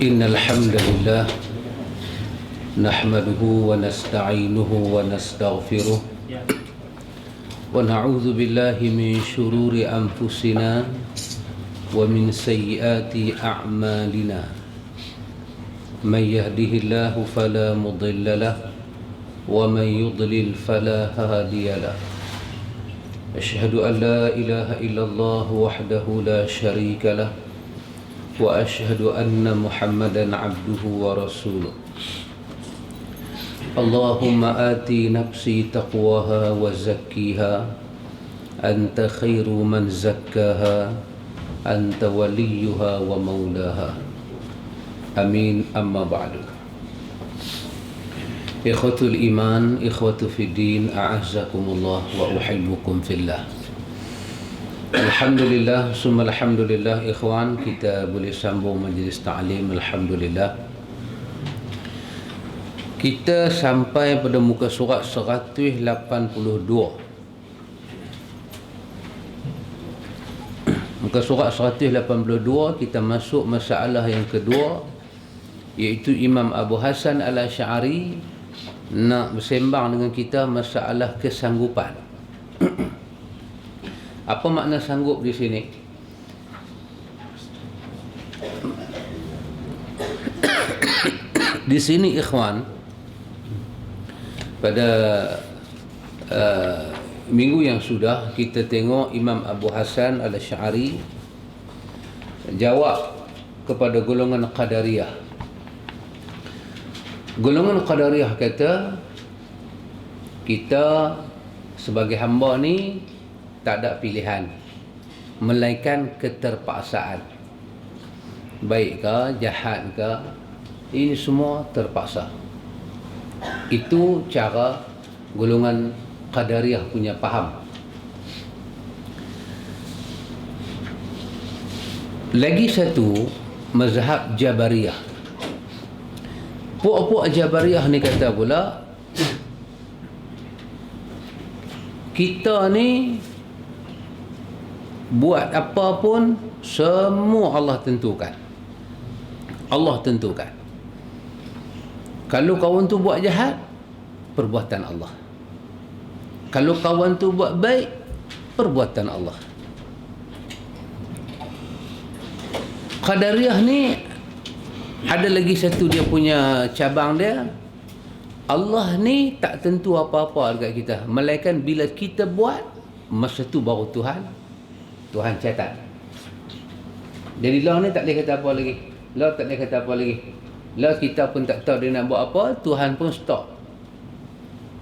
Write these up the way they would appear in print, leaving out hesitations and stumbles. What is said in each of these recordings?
إن الحمد لله نحمده ونستعينه ونستغفره ونعوذ بالله من شرور أنفسنا ومن سيئات أعمالنا من يهده الله فلا مضل له ومن يضلل فلا هادي له أشهد أن لا إله إلا الله وحده لا شريك له وأشهد أن محمدا عبده ورسوله اللهم آتي نفسي تقواها وزكيها أنت خير من زكاها أنت وليها ومولاها آمين أما بعد إخوة الإيمان إخوة في الدين أعزكم الله وأحبكم في الله. Alhamdulillah, summa alhamdulillah ikhwan, kita boleh sambung majlis ta'lim. Alhamdulillah, kita sampai pada muka surat 182. Muka surat 182 kita masuk masalah yang kedua, iaitu Imam Abu Hasan Al-Asy'ari nak bersembang dengan kita masalah kesanggupan. Apa makna sanggup di sini? Di sini ikhwan, pada minggu yang sudah kita tengok Imam Abu Hasan Al-Asy'ari jawab kepada golongan Qadariyah. Golongan Qadariyah kata, kita sebagai hamba ni tak ada pilihan melainkan keterpaksaan. Baik ke, jahat ke, ini semua terpaksa. Itu cara golongan Qadariyah punya faham. Lagi satu, mazhab Jabariyah. Puak-puak Jabariyah ni kata pula, kita ni buat apa pun semua Allah tentukan. Allah tentukan. Kalau kawan tu buat jahat, perbuatan Allah. Kalau kawan tu buat baik, perbuatan Allah. Qadariyah ni ada lagi satu dia punya cabang dia. Allah ni tak tentu apa-apa dekat kita, melainkan bila kita buat, masa tu baru Tuhan catat. Jadi Allah ni tak boleh kata apa lagi. Allah tak boleh kata apa lagi. Allah kita pun tak tahu dia nak buat apa, Tuhan pun stop.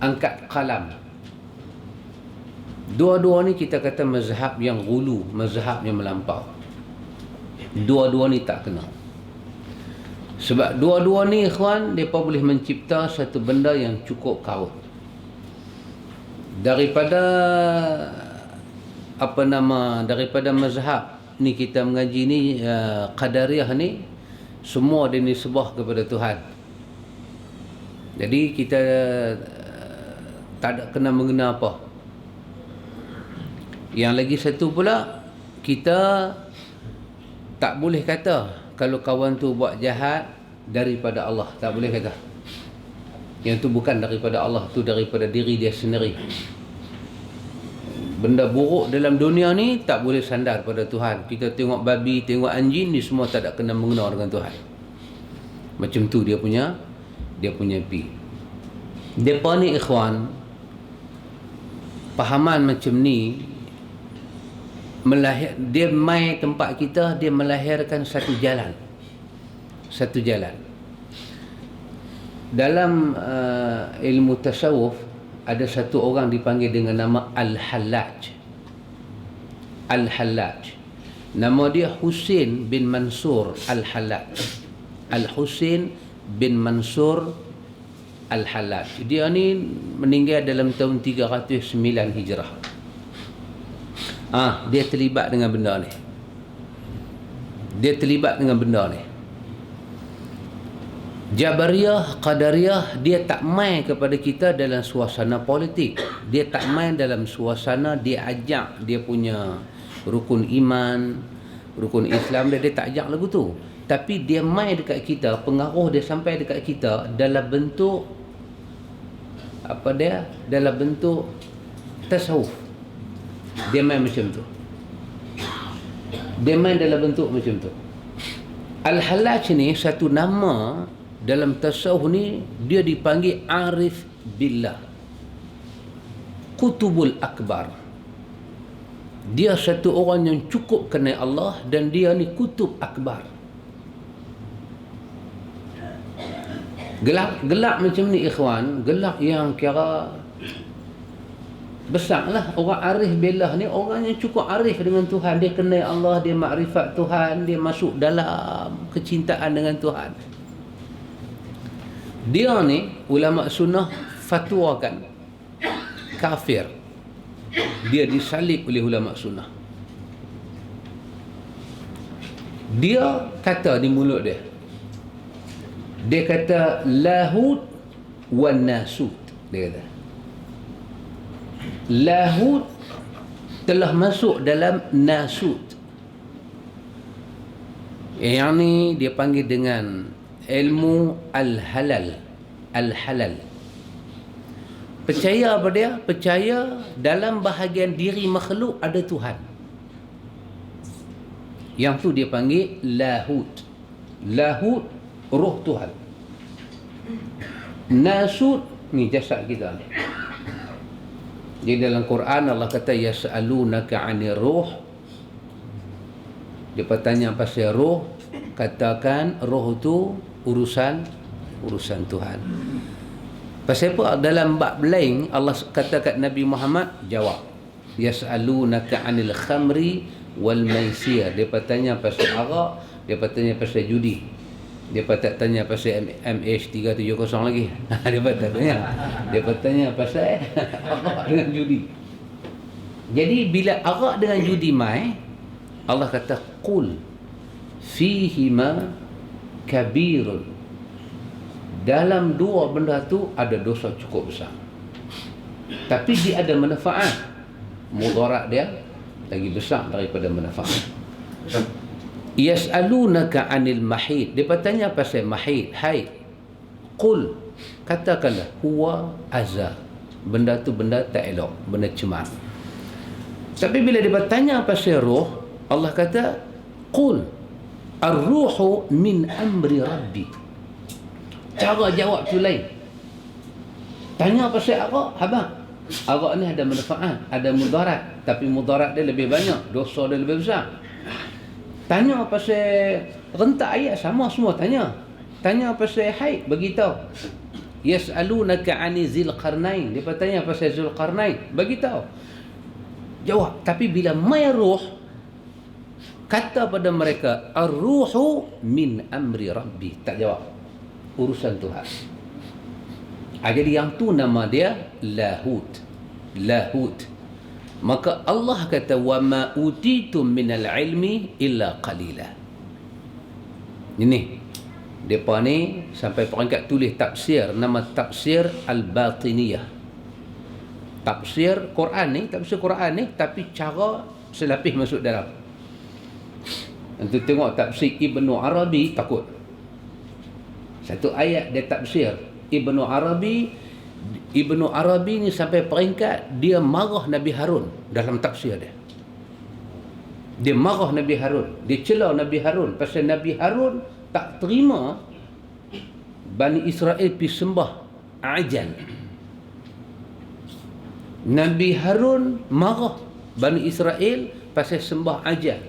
Angkat kalam. Dua-dua ni kita kata mazhab yang ghulu, mazhab yang melampau. Dua-dua ni tak kena. Sebab dua-dua ni ikhwan, mereka boleh mencipta satu benda yang cukup karut. Daripada mazhab ni kita mengaji ni, Qadariyah ni semua dia nisbah kepada Tuhan. Jadi kita tak ada kena mengena apa. Yang lagi satu pula, kita tak boleh kata kalau kawan tu buat jahat daripada Allah, tak boleh kata. Yang tu bukan daripada Allah, tu daripada diri dia sendiri. Benda buruk dalam dunia ni tak boleh sandar pada Tuhan. Kita tengok babi, tengok anjing ni semua tak ada kena mengena dengan Tuhan. Macam tu dia punya pi. Depa ni ikhwan, pahaman macam ni dia mai tempat kita, dia melahirkan satu jalan. Dalam ilmu tasawuf ada satu orang dipanggil dengan nama Al-Hallaj. Al-Hallaj. Nama dia Husain bin Mansur Al-Hallaj. Al-Husain bin Mansur Al-Hallaj. Dia ni meninggal dalam tahun 309 Hijrah. Dia terlibat dengan benda ni. Jabariyah, Qadariyah, dia tak main kepada kita dalam suasana politik. Dia tak main dalam suasana dia ajak dia punya rukun iman, Rukun Islam dia tak ajak lagu tu. Tapi dia main dekat kita, pengaruh dia sampai dekat kita dalam bentuk apa dia? Dalam bentuk tasawuf. Dia main macam tu. Dia main dalam bentuk macam tu. Al-Hallaj ni satu nama dalam tasawuf ni, dia dipanggil Arif Billah, Qutubul Akbar. Dia satu orang yang cukup kenal Allah dan dia ni Kutub Akbar. Gelak macam ni ikhwan, gelak yang kira besar lah. Orang arif billah ni orang yang cukup arif dengan Tuhan. Dia kenal Allah, dia makrifat Tuhan, dia masuk dalam kecintaan dengan Tuhan. Dia ni ulama sunnah fatwakan kafir. Dia disalib oleh ulama sunnah. Dia kata di mulut dia, dia kata Lahut wan Nasut. Dia kata Lahut telah masuk dalam Nasut. Yang ni dia panggil dengan ilmu al-halal. Al-halal. Percaya apa dia? Percaya dalam bahagian diri makhluk ada Tuhan. Yang tu dia panggil Lahut. Lahut, roh Tuhan. Nasut, ni jasad kita ni. Jadi dalam Quran Allah kata yas'alunaka 'anir ruh. Dia bertanya pasal roh, katakan roh tu urusan Tuhan. Pasal apa? Dalam bab lain Allah kata kat Nabi Muhammad, jawab. Yas'alunaka 'anil khamri wal maisir. Dia bertanya pasal arak, dia bertanya pasal judi. Dia tak tanya pasal MH370 lagi. Dia tanya. Dia bertanya pasal arak dengan judi. Jadi bila arak dengan judi mai, Allah kata qul fihima kabirun. Dalam dua benda tu ada dosa cukup besar. Tapi dia ada manfaat. Mudarat dia lagi besar daripada manfaat. Yas'alunaka 'anil mahid. Dia bertanya pasal mahid, haid. Qul, katakanlah huwa azza. Benda tu benda tak elok, benda cemar. Tapi bila dia bertanya pasal roh, Allah kata qul ar-ruhu min amri rabbi. Cara jawab tu lain. Tanya pasal arak, abang. Arak ni ada manfaat, ada mudarat, tapi mudarat dia lebih banyak, dosa dia lebih besar. Tanya pasal rentak ayat, sama semua tanya. Tanya pasal haid, beritahu. Yas'alunaka 'ani Zulqarnain. Dia bertanya pasal Zulqarnain, beritahu. Jawab. Tapi bila mai ruh, kata pada mereka ar-ruhu min amri rabbi. Tak jawab. Urusan Tuhan. Jadi yang tu nama dia Lahut. Lahut. Maka Allah kata wa ma utitum minal ilmi illa qalila. Ini depa ni sampai peringkat tulis tafsir, nama tafsir al-batiniyah. Tafsir Quran ni tapi cara selapis masuk dalam. Nanti tengok tafsir Ibnu Arabi, takut. Satu ayat dia tafsir Ibnu Arabi ni sampai peringkat dia marah Nabi Harun dalam tafsir dia. Dia marah Nabi Harun, dia celah Nabi Harun pasal Nabi Harun tak terima Bani Israel pergi sembah ajal. Nabi Harun marah Bani Israel pasal sembah ajal.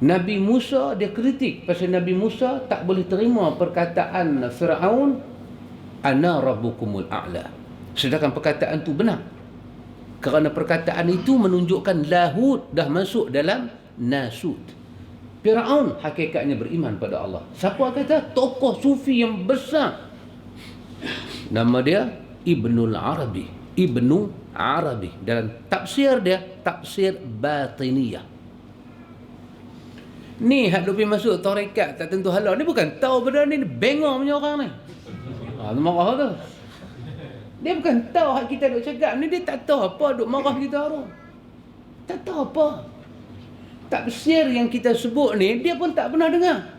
Nabi Musa dia kritik pasal Nabi Musa tak boleh terima perkataan Firaun ana rabbukumul a'la. Sedangkan perkataan tu benar. Kerana perkataan itu menunjukkan Lahut dah masuk dalam Nasut. Firaun hakikatnya beriman pada Allah. Siapa kata? Tokoh sufi yang besar. Nama dia Ibnul Arabi. Ibnu Arabi. Dalam tafsir dia, tafsir batiniyah. Ni hak duk masuk tarekat tak tentu halal. Ni bukan tahu benda ni, bengong punya orang ni. Marah tu. Dia bukan tahu hak kita duk cakap ni, dia tak tahu apa duk marah kita tu. Tak tahu apa. tafsir yang kita sebut ni, dia pun tak pernah dengar.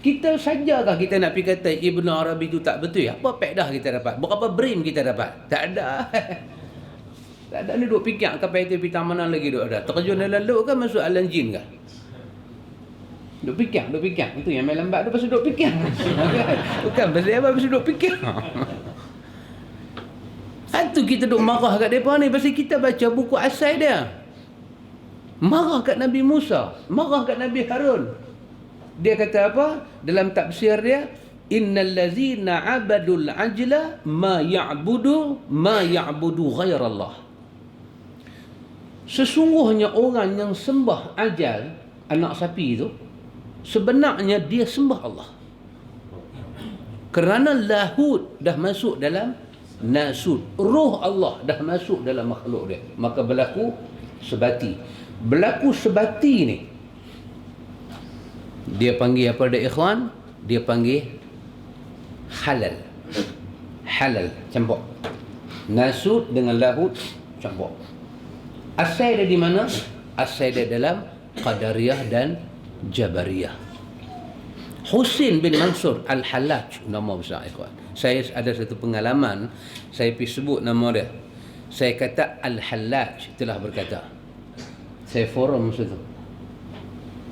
Kita sajakah kita nak pergi kata Ibn Arabi tu tak betul? Apa faedah kita dapat? Berapa brain kita dapat? Tak ada. Tak ada ni duk fikir sampai itu pitang mana lagi duk ada. Terjun dalam laut kan masuk alam jin kan? Duk fikir. Itu yang main lambat tu pasal duk fikir. Bukan pasal apa, pasal duk fikir. Itu kita duk marah kat mereka ni pasal kita baca buku asal dia. Marah kat Nabi Musa, marah kat Nabi Harun. Dia kata apa? Dalam tafsir dia, innal ladzina abadul ajla ma ya'budu ghairallah. Sesungguhnya orang yang sembah ajal, anak sapi itu, sebenarnya dia sembah Allah. Kerana lahud dah masuk dalam nasud, roh Allah dah masuk dalam makhluk dia, maka berlaku sebati. Berlaku sebati ni, dia panggil apa dia ikhwan? Dia panggil halal. Halal, campur. Nasud dengan lahud campur. Asal dia di mana? Asal dia dalam Qadariyah dan Jabariyah. Husin bin Mansur Al-Hallaj, nama besar ikhwan. Saya ada satu pengalaman, saya pergi sebut nama dia. Saya kata Al-Hallaj telah berkata. Saya forum masa tu.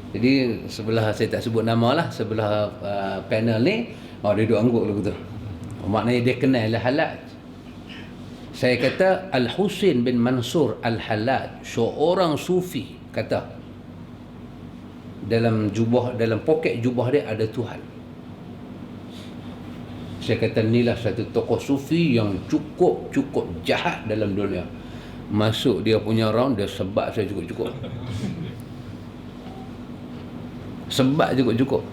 Jadi sebelah, saya tak sebut nama lah, sebelah panel ni, dia duduk angguk lagu tu. Maknanya dia kenal Al-Hallaj. Saya kata Al-Husin bin Mansur Al-Hallaj, seorang sufi, kata dalam poket jubah dia ada Tuhan. Saya kata inilah satu tokoh sufi yang cukup jahat dalam dunia. Masuk dia punya round, dia sebat saya cukup. Sebat cukup.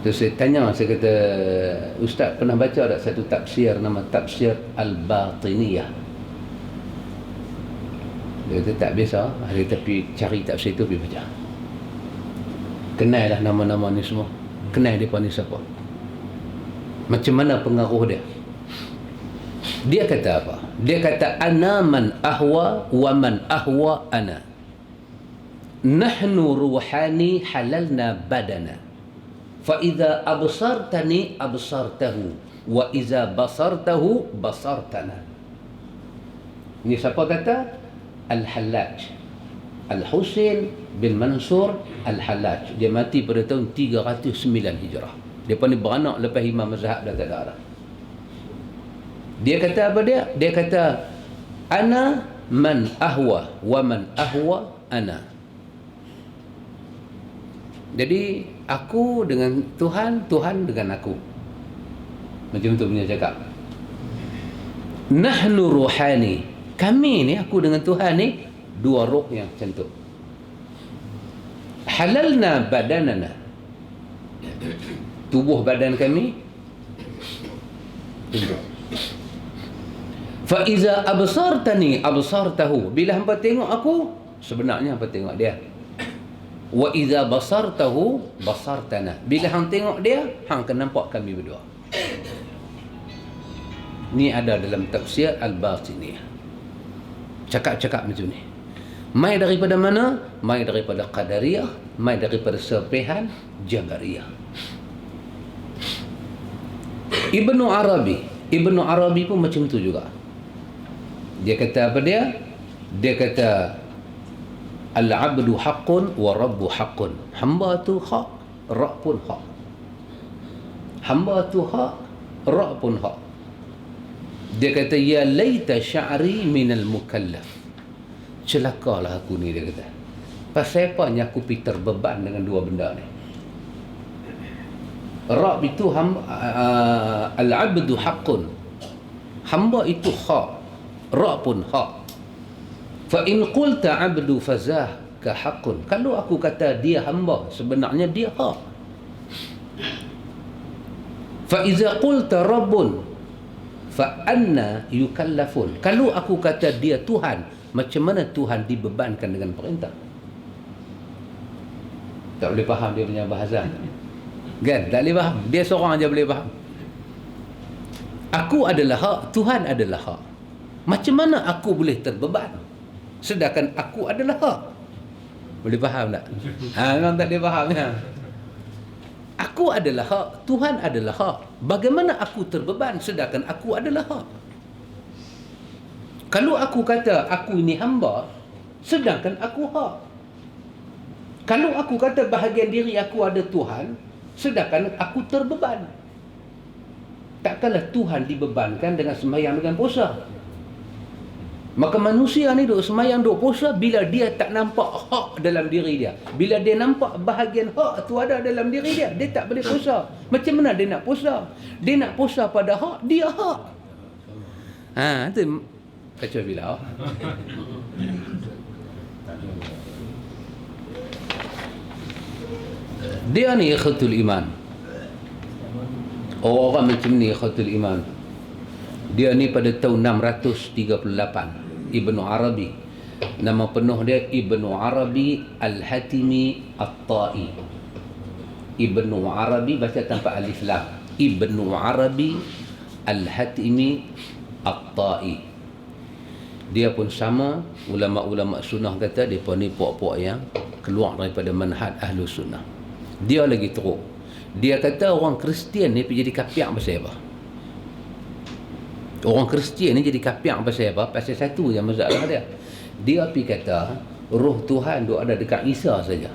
Terus saya tanya, saya kata, Ustaz pernah baca tak satu tafsir nama Tafsir Al-Batiniyah? Dia kata tak biasa. Hari tapi cari tafsir tu pergi baca. Kenal lah nama-nama ni semua. Kenal dia ni siapa. Macam mana pengaruh dia. Dia kata apa? Dia kata ana man ahwa wa man ahwa ana. Nahnu ruhani halalna badana. فَإِذَا أَبْصَرْتَنِي أَبْصَرْتَهُ وَإِذَا بَصَرْتَهُ بَصَرْتَنَا. Ini siapa kata? Al-Hallaj. Al-Husin bin Mansur Al-Hallaj. Dia mati pada tahun 309 Hijrah. Dia pun beranak lepas Imam Mazhab dah tak ada arah. Dia kata apa dia? Dia kata ana man ahwa wa man ahwa ana. Jadi aku dengan Tuhan, Tuhan dengan aku. Macam tu punya cakap. Nahnu ruhani. Kami ni, aku dengan Tuhan ni, dua roh yang macam tu. Halalna badanana. Tubuh badan kami. Fa iza absartani absartahu. Bila hangpa tengok aku, sebenarnya hangpa tengok dia. Wa idza basartahu basartana. Bila hang tengok dia, hang akan nampak kami berdua. Ni ada dalam tafsir Al-Batiniyah. Cakap-cakap macam ni. Mai daripada mana? Mai daripada Qadariyah, mai daripada serpihan Jabariyah. Ibnu Arabi pun macam tu juga. Dia kata apa dia? Dia kata al-abdu haqqun wa rabbu haqqun. Hamba tu hak, Rabb pun hak. Hamba tu hak, Rabb pun hak. Dia kata ya laita sya'ri minal mukallaf. Celakalah aku ni, dia kata. Pasal apanya aku pergi terbeban dengan dua benda ni. Rabb itu al-abdu haqqun. Hamba itu hak, Rabb pun hak. Fa in qulta 'abdu fazah ka haqqun. Kalau aku kata dia hamba, sebenarnya dia hak. Fa iza qulta rabbun fa anna yukallafun. Kalau aku kata dia Tuhan, macam mana Tuhan dibebankan dengan perintah? Tak boleh faham dia punya bahasa. Kan? Tak boleh faham. Dia seorang aja boleh faham. Aku adalah hak, Tuhan adalah hak. Macam mana aku boleh terbeban? sedangkan aku adalah hak. Boleh faham tak? Memang tak boleh faham ya. Aku adalah hak, Tuhan adalah hak. Bagaimana aku terbeban sedangkan aku adalah hak? Kalau aku kata aku ini hamba, sedangkan aku hak. Kalau aku kata bahagian diri aku ada Tuhan, sedangkan aku terbeban. Takkanlah Tuhan dibebankan dengan sembahyang dengan puasa. Maka manusia ni duk sembahyang duk puasa bila dia tak nampak hak dalam diri dia. Bila dia nampak bahagian hak tu ada dalam diri dia, dia tak boleh puasa. Macam mana dia nak puasa? Dia nak puasa pada hak, dia hak. Itu kacau bila. Dia ni ikhwatul iman. Orang macam ni ikhwatul iman. Dia ni pada tahun 638 Ibnu Arabi. Nama penuh dia Ibnu Arabi Al-Hatimi At-Tai. Ibnu Arabi baca tanpa alif lam. Ibnu Arabi Al-Hatimi At-Tai. Dia pun sama, ulama-ulama sunnah kata depa ni puak-puak yang keluar daripada manhaj Ahlus Sunnah. Dia lagi teruk. Dia kata orang Kristian ni pergi jadi kafir pasal apa? Orang Kristian ni jadi kafir pasal apa? Pasal satu je masalah dia. Dia pergi kata roh Tuhan duk ada dekat Isa saja.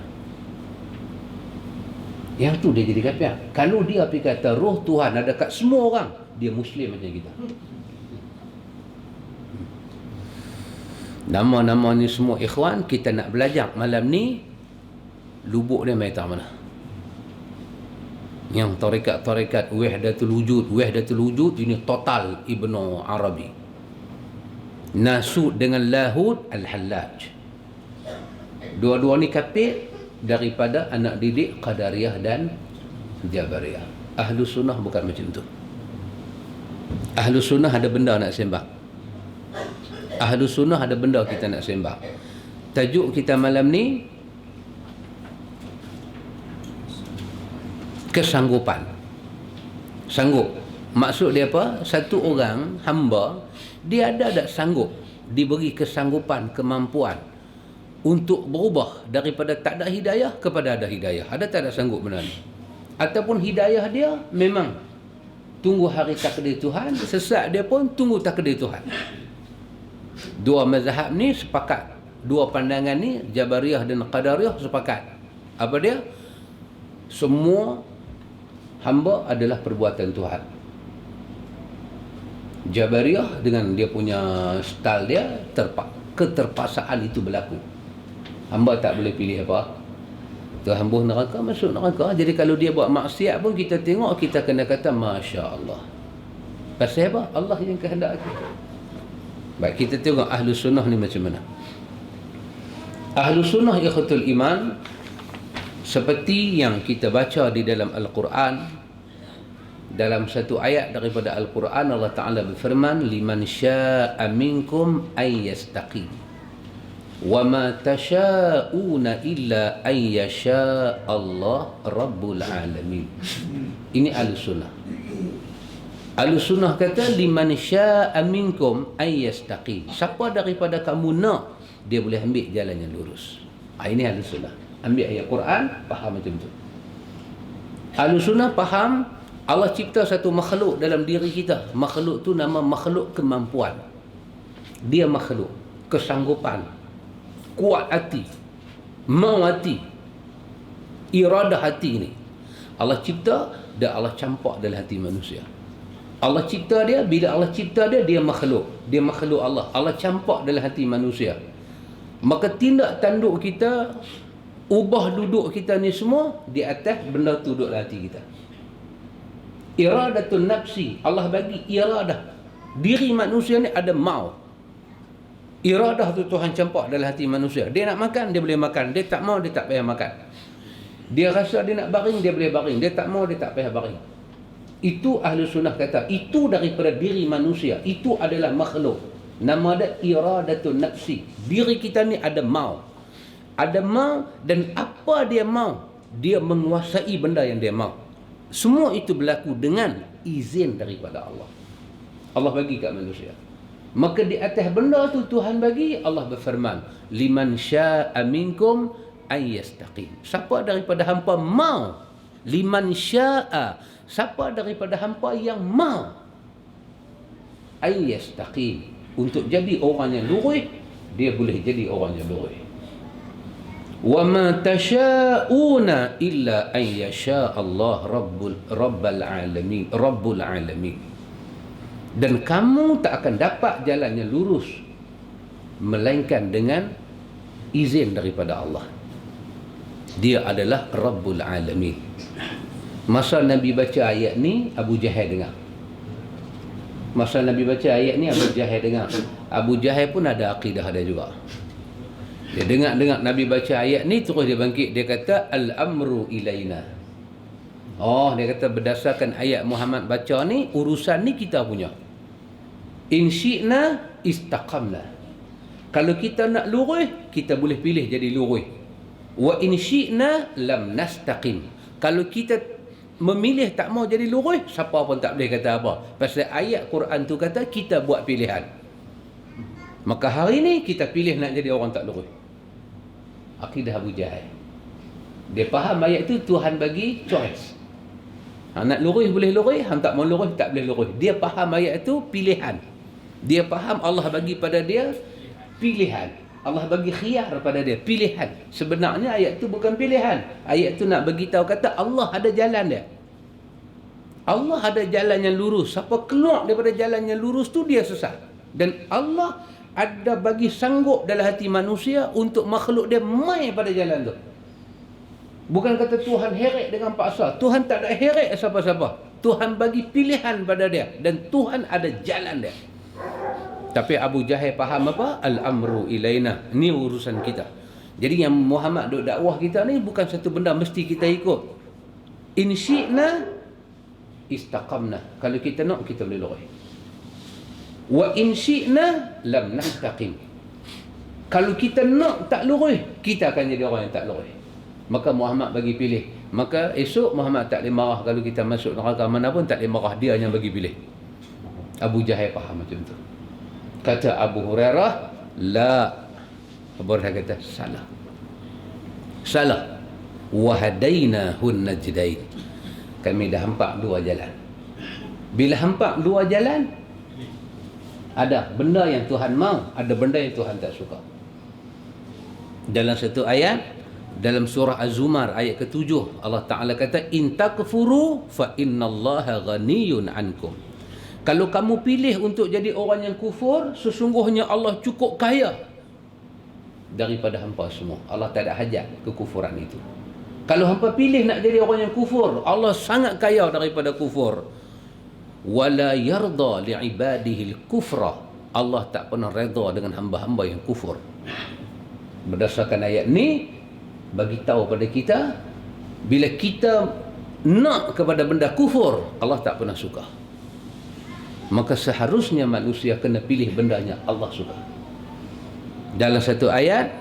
Yang tu dia jadi kafir. Kalau dia pergi kata roh Tuhan ada dekat semua orang, dia Muslim macam kita. Nama-nama ni semua ikhwan kita nak belajar malam ni, lubuk dia mai tak mana. Yang tarekat-tarekat Wahdatul Wujud ini total Ibnu Arabi. Nasud dengan Lahud Al-Hallaj. Dua-dua ni kafir daripada anak didik Qadariyah dan Jabariyah. Ahlus Sunnah bukan macam tu. Ahlus Sunnah ada benda nak sembah. Ahlus Sunnah ada benda kita nak sembah. Tajuk kita malam ni kesanggupan. Sanggup. Maksud dia apa? Satu orang hamba, dia ada tak sanggup, diberi kesanggupan, kemampuan untuk berubah daripada tak ada hidayah kepada ada hidayah. Ada tak ada sanggup benar ni? Ataupun hidayah dia memang tunggu hari takdir Tuhan, sesat dia pun tunggu takdir Tuhan. Dua mazhab ni sepakat. Dua pandangan ni, Jabariyah dan Qadariyah sepakat. Apa dia? Semua hamba adalah perbuatan Tuhan. Jabariyah dengan dia punya style dia, keterpaksaan itu berlaku. Hamba tak boleh pilih apa. Tu hamba neraka, masuk neraka. Jadi kalau dia buat maksiat pun kita tengok, kita kena kata Masya Allah. Pasal apa? Allah yang kehendaki. Baik, kita tengok Ahlus Sunnah ni macam mana. Ahlus Sunnah ikhwatul iman, seperti yang kita baca di dalam Al-Quran, dalam satu ayat daripada Al-Quran Allah Ta'ala berfirman, liman sya'a minkum ay yastaqim wa ma tasha'una illa ay yasha' Allah Rabbul Alamin. Ini Al-Sunnah. Al-Sunnah kata liman sya'a minkum ay yastaqim. Siapa daripada kamu nak, dia boleh ambil jalan yang lurus. Ini Al-Sunnah. Ambil ayat Quran, faham macam tu. Ahlussunnah faham Allah cipta satu makhluk dalam diri kita. Makhluk tu nama makhluk kemampuan. Dia makhluk kesanggupan, kuat hati, mau hati, iradah hati ni. Allah cipta dan Allah campak dalam hati manusia. Allah cipta dia, bila Allah cipta dia, dia makhluk. Dia makhluk Allah. Allah campak dalam hati manusia. Maka tindak tanduk kita, ubah duduk kita ni semua di atas benda tu duduk dalam hati kita. Iradatun nafsi, Allah bagi iradah. Diri manusia ni ada mau. Iradah tu Tuhan campak dalam hati manusia. Dia nak makan, dia boleh makan. Dia tak mau, dia tak payah makan. Dia rasa dia nak baring, dia boleh baring. Dia tak mau, dia tak payah baring. Itu Ahlus Sunnah kata, itu daripada diri manusia. Itu adalah makhluk. Nama dia iradatun nafsi. Diri kita ni ada mau. Ada mau, dan apa dia mau, dia menguasai benda yang dia mau. Semua itu berlaku dengan izin daripada Allah. Allah bagi kat manusia. Maka di atas benda tu Tuhan bagi, Allah berfirman, liman syaa minkum ay yastaqim. Siapa daripada hampa mau, liman syaa, siapa daripada hampa yang mau ay yastaqim, untuk jadi orang yang lurus, dia boleh jadi orang yang lurus. Wa ma tasyauna illa an yasha Allah rabbul alamin. Dan kamu tak akan dapat jalan yang lurus melainkan dengan izin daripada Allah. Dia adalah Rabbul Alamin. Masa Nabi baca ayat ni, Abu Jahal dengar. Masa Nabi baca ayat ni, Abu Jahal dengar. Abu Jahal pun ada akidah dia juga. Dia dengar Nabi baca ayat ni, terus dia bangkit. Dia kata, Al-amru ilaina. Oh, dia kata berdasarkan ayat Muhammad baca ni, urusan ni kita punya. In syi'na istaqamna. Kalau kita nak lurus, kita boleh pilih jadi lurus. Wa in syi'na lam nastaqim. Kalau kita memilih tak mau jadi lurus, siapa pun tak boleh kata apa. Pasal ayat Quran tu kata kita buat pilihan. Maka hari ni kita pilih nak jadi orang tak lurus. Akidah Abu Jahal. Dia faham ayat tu Tuhan bagi choice. Nak lurus boleh lurus, hang tak mau lurus tak boleh lurus. Dia faham ayat tu pilihan. Dia faham Allah bagi pada dia pilihan. Allah bagi khiyar pada dia, pilihan. Sebenarnya ayat tu bukan pilihan. Ayat tu nak bagi tahu kata Allah ada jalan dia. Allah ada jalan yang lurus. Siapa keluar daripada jalan yang lurus tu dia sesat. Dan Allah ada bagi sanggup dalam hati manusia untuk makhluk dia mai pada jalan tu. Bukan kata Tuhan heret dengan paksa. Tuhan tak ada heret siapa-siapa. Tuhan bagi pilihan pada dia. Dan Tuhan ada jalan dia. Tapi Abu Jahal faham apa? Al-amru ilaina. Ini urusan kita. Jadi yang Muhammad duk dakwah kita ni bukan satu benda mesti kita ikut. In syi'na istaqamna. Kalau kita nak, kita boleh lurus. Wa in syi'na lam nastaqim. Kalau kita nak tak lurus, kita akan jadi orang yang tak lurus. Maka Muhammad bagi pilih. Maka esok Muhammad tak boleh marah kalau kita masuk neraka mana pun, tak boleh marah, dia yang bagi pilih. Abu Jahal faham macam tu. Kata Abu Hurairah, la. Abu Hurairah kata, salah. Salah. Wahadainahun najdain. Kami dah hampak dua jalan. Bila hampak dua jalan, ada benda yang Tuhan mau, ada benda yang Tuhan tak suka. Dalam satu ayat, dalam surah Az-Zumar ayat ke-7, Allah Ta'ala kata, in takfuru fa innallaha ghaniyun ankum. Kalau kamu pilih untuk jadi orang yang kufur, sesungguhnya Allah cukup kaya daripada hampa semua. Allah tak ada hajat kekufuran itu. Kalau hampa pilih nak jadi orang yang kufur, Allah sangat kaya daripada kufur. Wala yarda li'ibadihi al-kufra. Allah tak pernah redha dengan hamba-hamba yang kufur. Berdasarkan ayat ni, bagi tahu pada kita, bila kita nak kepada benda kufur, Allah tak pernah suka. Maka seharusnya manusia kena pilih bendanya Allah suka. Dalam satu ayat,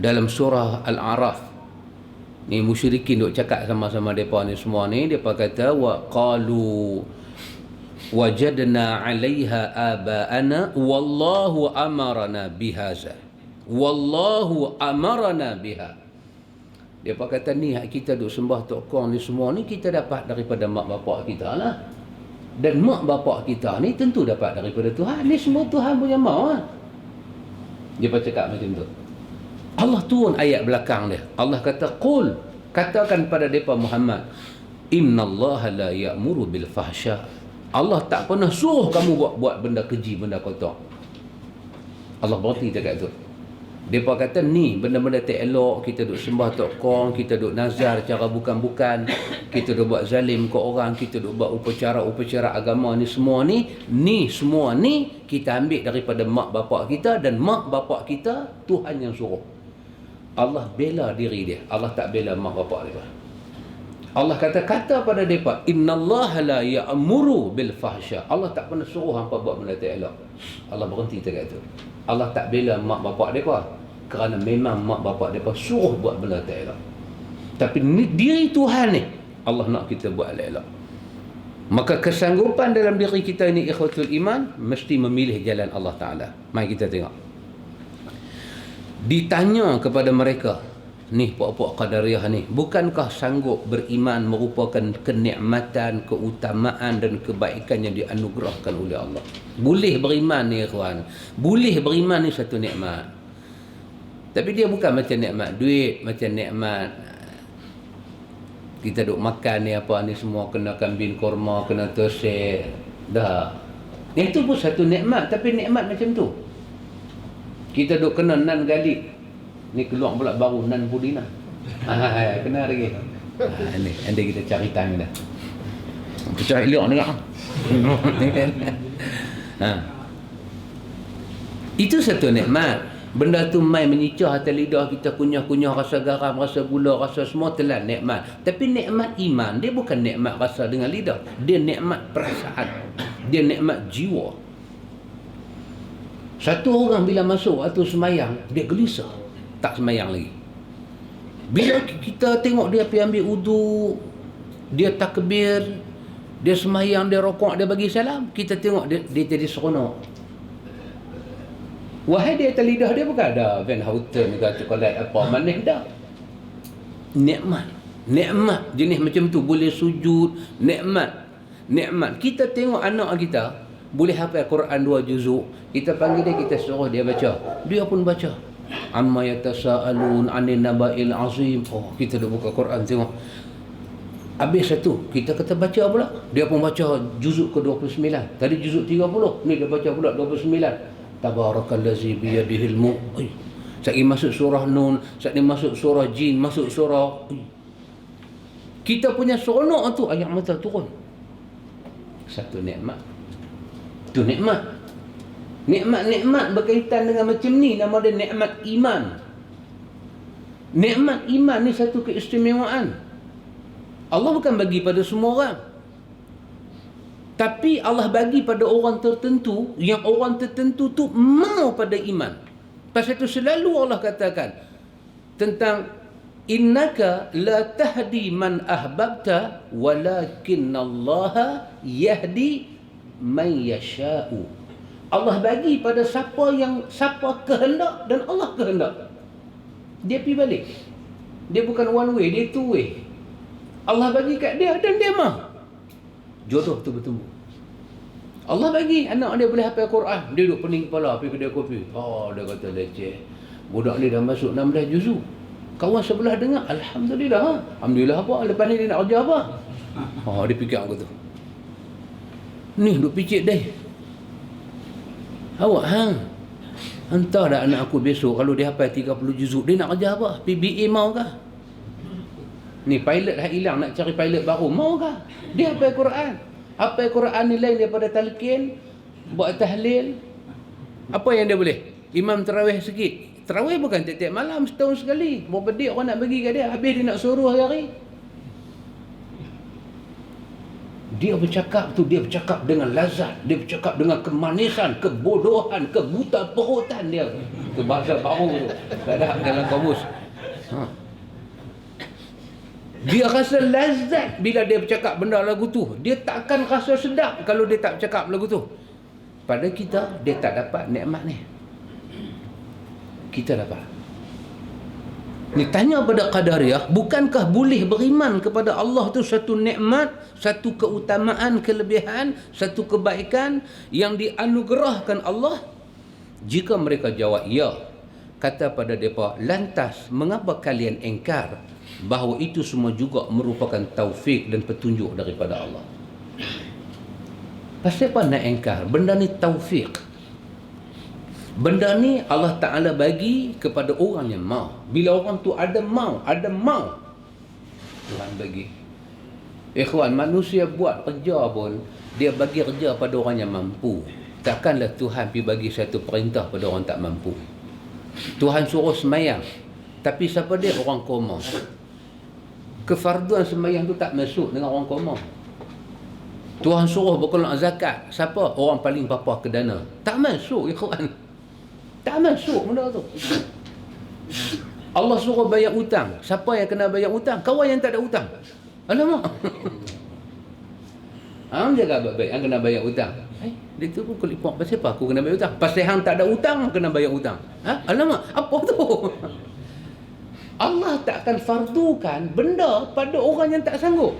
dalam surah Al-A'raf, ni musyrikin duk cakap sama-sama mereka ni semua ni, mereka kata, wa qalu wajadna 'alaiha aba'ana wallahu amarna bihaza. Wallahu amarna biha. Mereka kata ni kita duk sembah tok kong ni semua ni kita dapat daripada mak bapak kita lah. Dan mak bapak kita ni tentu dapat daripada Tuhan. Ni semua Tuhan punya mau lah. Dia cakap macam tu. Allah turun ayat belakang dia. Allah kata, qul, katakan pada mereka Muhammad, innallaha la ya'muru bil fahsya. Allah tak pernah suruh kamu buat benda keji, benda kotor. Allah berhenti cakap tu. Mereka kata ni benda-benda tak elok, kita duk sembah tok kong, kita duk nazar cara bukan-bukan, kita duk buat zalim ke orang, kita duk buat upacara-upacara agama ni semua ni semua ni kita ambil daripada mak bapak kita, dan mak bapak kita Tuhan yang suruh. Allah bela diri dia, Allah tak bela mak bapak dia. Allah kata pada mereka, innallaha la ya'muru bil fahsya. Allah tak pernah suruh hampa buat benda tak elok. Allah berhenti cakap tu. Allah tak bela mak bapak mereka, kerana memang mak bapak mereka suruh buat benda tak elok. Tapi diri Tuhan ni, Allah nak kita buat elok. Maka kesanggupan dalam diri kita ini ikhwatul iman mesti memilih jalan Allah Ta'ala. Mari kita tengok. Ditanya kepada mereka, ni puak-puak Qadariyah ni, bukankah sanggup beriman merupakan kenikmatan, keutamaan dan kebaikan yang dianugerahkan oleh Allah? Boleh beriman ni ikhwan. Boleh beriman ni satu nikmat. Tapi dia bukan macam nikmat duit, macam nikmat kita duk makan ni apa ni semua kena kambing korma, kena tosek. Dah. Itu pun satu nikmat, tapi nikmat macam tu. Kita duk kena nan galik. Ni keluar pula baru nan pudina. Kena lagi. Ni anda kita cari tang dah. Pecah elok dengar. Itu satu nikmat. Benda tu mai menyicah atas lidah kita, kunyah-kunyah, rasa garam, rasa gula, rasa semua telan nikmat. Tapi nikmat iman, dia bukan nikmat rasa dengan lidah. Dia nikmat perasaan. Dia nikmat jiwa. Satu orang bila masuk waktu semayang, dia gelisah. Tak semayang lagi. Bila kita tengok dia pergi ambil wudu, dia takbir, dia semayang, dia rokok, dia bagi salam, kita tengok dia jadi seronok. Wahai dia atas lidah dia bukan ada Van Houten ke coklat apa manis dah. Nikmat. Nikmat jenis macam tu, boleh sujud, nikmat. Nikmat. Kita tengok anak kita boleh hafal Quran 2 juzuk, kita panggil dia, kita suruh dia baca. Dia pun baca. Amma yatasaalun 'anil naba'il azim. Oh, kita dah buka Quran tengok. Habis satu, kita kata baca pula. Dia pun baca juzuk ke-29. Tadi juzuk 30, ni dia baca pula 29. Tabarakallazi biyadihil mulk. Sekali masuk surah Nun, sekali masuk surah Jin, masuk surah. Kita punya seronok tu ayat mata turun. Satu nikmat. Tu nikmat. Nikmat-nikmat berkaitan dengan macam ni, nama dia nikmat iman. Nikmat iman ni satu keistimewaan. Allah bukan bagi pada semua orang. Tapi Allah bagi pada orang tertentu, yang orang tertentu tu mau pada iman. Pasal itu selalu Allah katakan tentang innaka la tahdi man ahbabta walakinallaha yahdi man yasha'u. Allah bagi pada siapa kehendak dan Allah kehendak. Dia pergi balik. Dia bukan one way, dia two way. Allah bagi kat dia dan dia mah. Jodoh tu bertemu. Allah bagi anak dia boleh hafal Quran, dia duduk pening kepala pergi kedai kopi. Oh, dia kata leceh. Budak ni dah masuk 16 juzuk. Kawan sebelah dengar, alhamdulillah. Alhamdulillah apa? Lepas ni dia nak kerja apa? Oh, dia fikir aku tu. Ni duk picit deh. Awak hantar dah anak aku besok kalau dia hafal 30 juzuk, dia nak kerja apa? PBA mau kah? Ni pilot dah hilang, nak cari pilot baru, mau kah? Dia hafal Quran. Hafal Quran ni lain daripada talqin, buat tahlil. Apa yang dia boleh? Imam tarawih sikit. Tarawih bukan tiap-tiap malam, setahun sekali. Berapa dia orang nak bagi kat dia, habis dia nak suruh hari-hari. Dia bercakap tu, dia bercakap dengan lazat, dia bercakap dengan kemanisan, kebodohan, kebuta perutan dia. Itu bahasa baru tu. Tak ada dalam kamus. Dia rasa lazat bila dia bercakap benda lagu tu. Dia takkan rasa sedap kalau dia tak bercakap lagu tu. Pada kita, dia tak dapat nikmat ni. Kita dapat. Ni tanya pada Qadariyah, bukankah boleh beriman kepada Allah tu satu nikmat, satu keutamaan, kelebihan, satu kebaikan yang dianugerahkan Allah? Jika mereka jawab ya, kata pada mereka, lantas mengapa kalian engkar bahawa itu semua juga merupakan taufik dan petunjuk daripada Allah? Pasal apa nak engkar? Benda ni taufik. Benda ni Allah Ta'ala bagi kepada orang yang mau. Bila orang tu ada mau, Tuhan bagi. Ikhwan, manusia buat kerja pun, dia bagi kerja pada orang yang mampu. Takkanlah Tuhan pergi bagi satu perintah pada orang tak mampu. Tuhan suruh semayang, tapi siapa dia? Orang koma. Kefarduan semayang tu tak masuk dengan orang koma. Tuhan suruh berkeluar zakat, siapa? Orang paling papa ke dana. Tak masuk, ikhwan. Tak masuk benda tu. Allah suruh bayar hutang. Siapa yang kena bayar hutang? Kawan yang tak ada hutang. Alamak. Hang jaga baik-baik, hang kena bayar hutang. Dia tu pun kelipok, pasal apa aku kena bayar hutang? Pasal hang tak ada hutang, kena bayar hutang. Alamak, apa tu? Allah tak akan fardukan benda pada orang yang tak sanggup.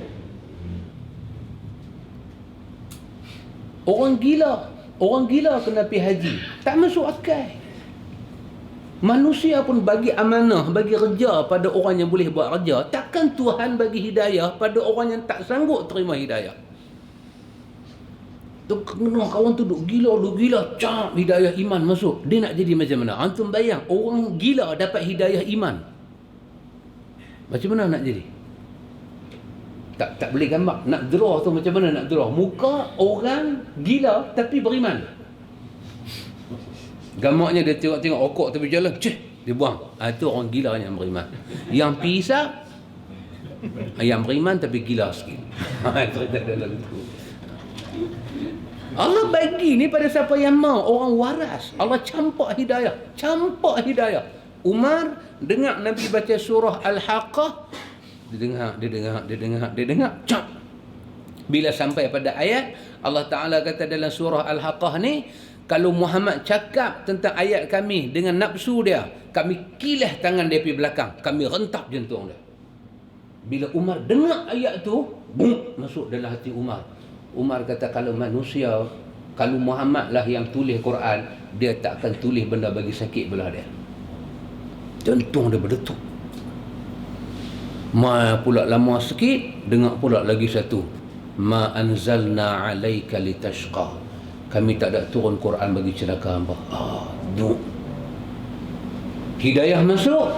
Orang gila kena pergi haji. Tak masuk akal. Manusia pun bagi amanah, bagi kerja pada orang yang boleh buat kerja. Takkan Tuhan bagi hidayah pada orang yang tak sanggup terima hidayah. Tu kena kawan tu duk gila, cap hidayah iman masuk. Dia nak jadi macam mana? Antum bayang, orang gila dapat hidayah iman. Macam mana nak jadi? Tak boleh gambar. Nak draw tu macam mana nak draw? Muka orang gila tapi beriman. Gambarnya dia tengok okok tepi jalan, dia buang. Itu orang gila yang beriman. Yang pisah, yang beriman tapi gila sikit. Cerita dalam itu. Allah bagi ni pada siapa yang mau, orang waras. Allah campak hidayah. Umar dengar Nabi baca surah Al-Haqqah, dia dengar, cap. Bila sampai pada ayat Allah Ta'ala kata dalam surah Al-Haqqah ni, kalau Muhammad cakap tentang ayat kami dengan nafsu dia, kami kilah tangan dia pergi belakang, kami rentap jantung dia. Bila Umar dengar ayat tu, bum, masuk dalam hati Umar. Umar kata, kalau manusia, kalau Muhammad lah yang tulis Quran, dia tak akan tulis benda bagi sakit belah dia. Jantung dia berdetuk. Ma pula lama sikit, dengar pula lagi satu. Ma anzalna alaika litashqa. Kami tak ada turun Quran bagi celaka hamba. Hidayah masuk,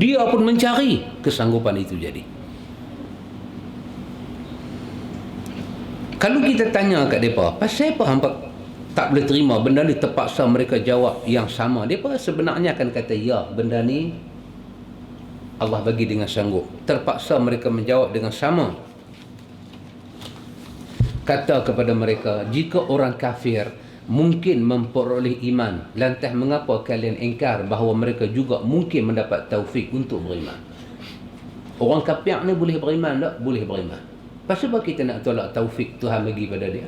dia pun mencari kesanggupan itu jadi. Kalau kita tanya kat mereka, pasal apa hamba tak boleh terima benda ni, terpaksa mereka jawab yang sama. Mereka sebenarnya akan kata, ya, benda ni Allah bagi dengan sanggup. Terpaksa mereka menjawab dengan sama. Kata kepada mereka, jika orang kafir mungkin memperoleh iman, lantas mengapa kalian ingkar bahawa mereka juga mungkin mendapat taufik untuk beriman? Orang kafir ni boleh beriman tak? Boleh beriman. Pasal apa kita nak tolak taufik Tuhan bagi pada dia?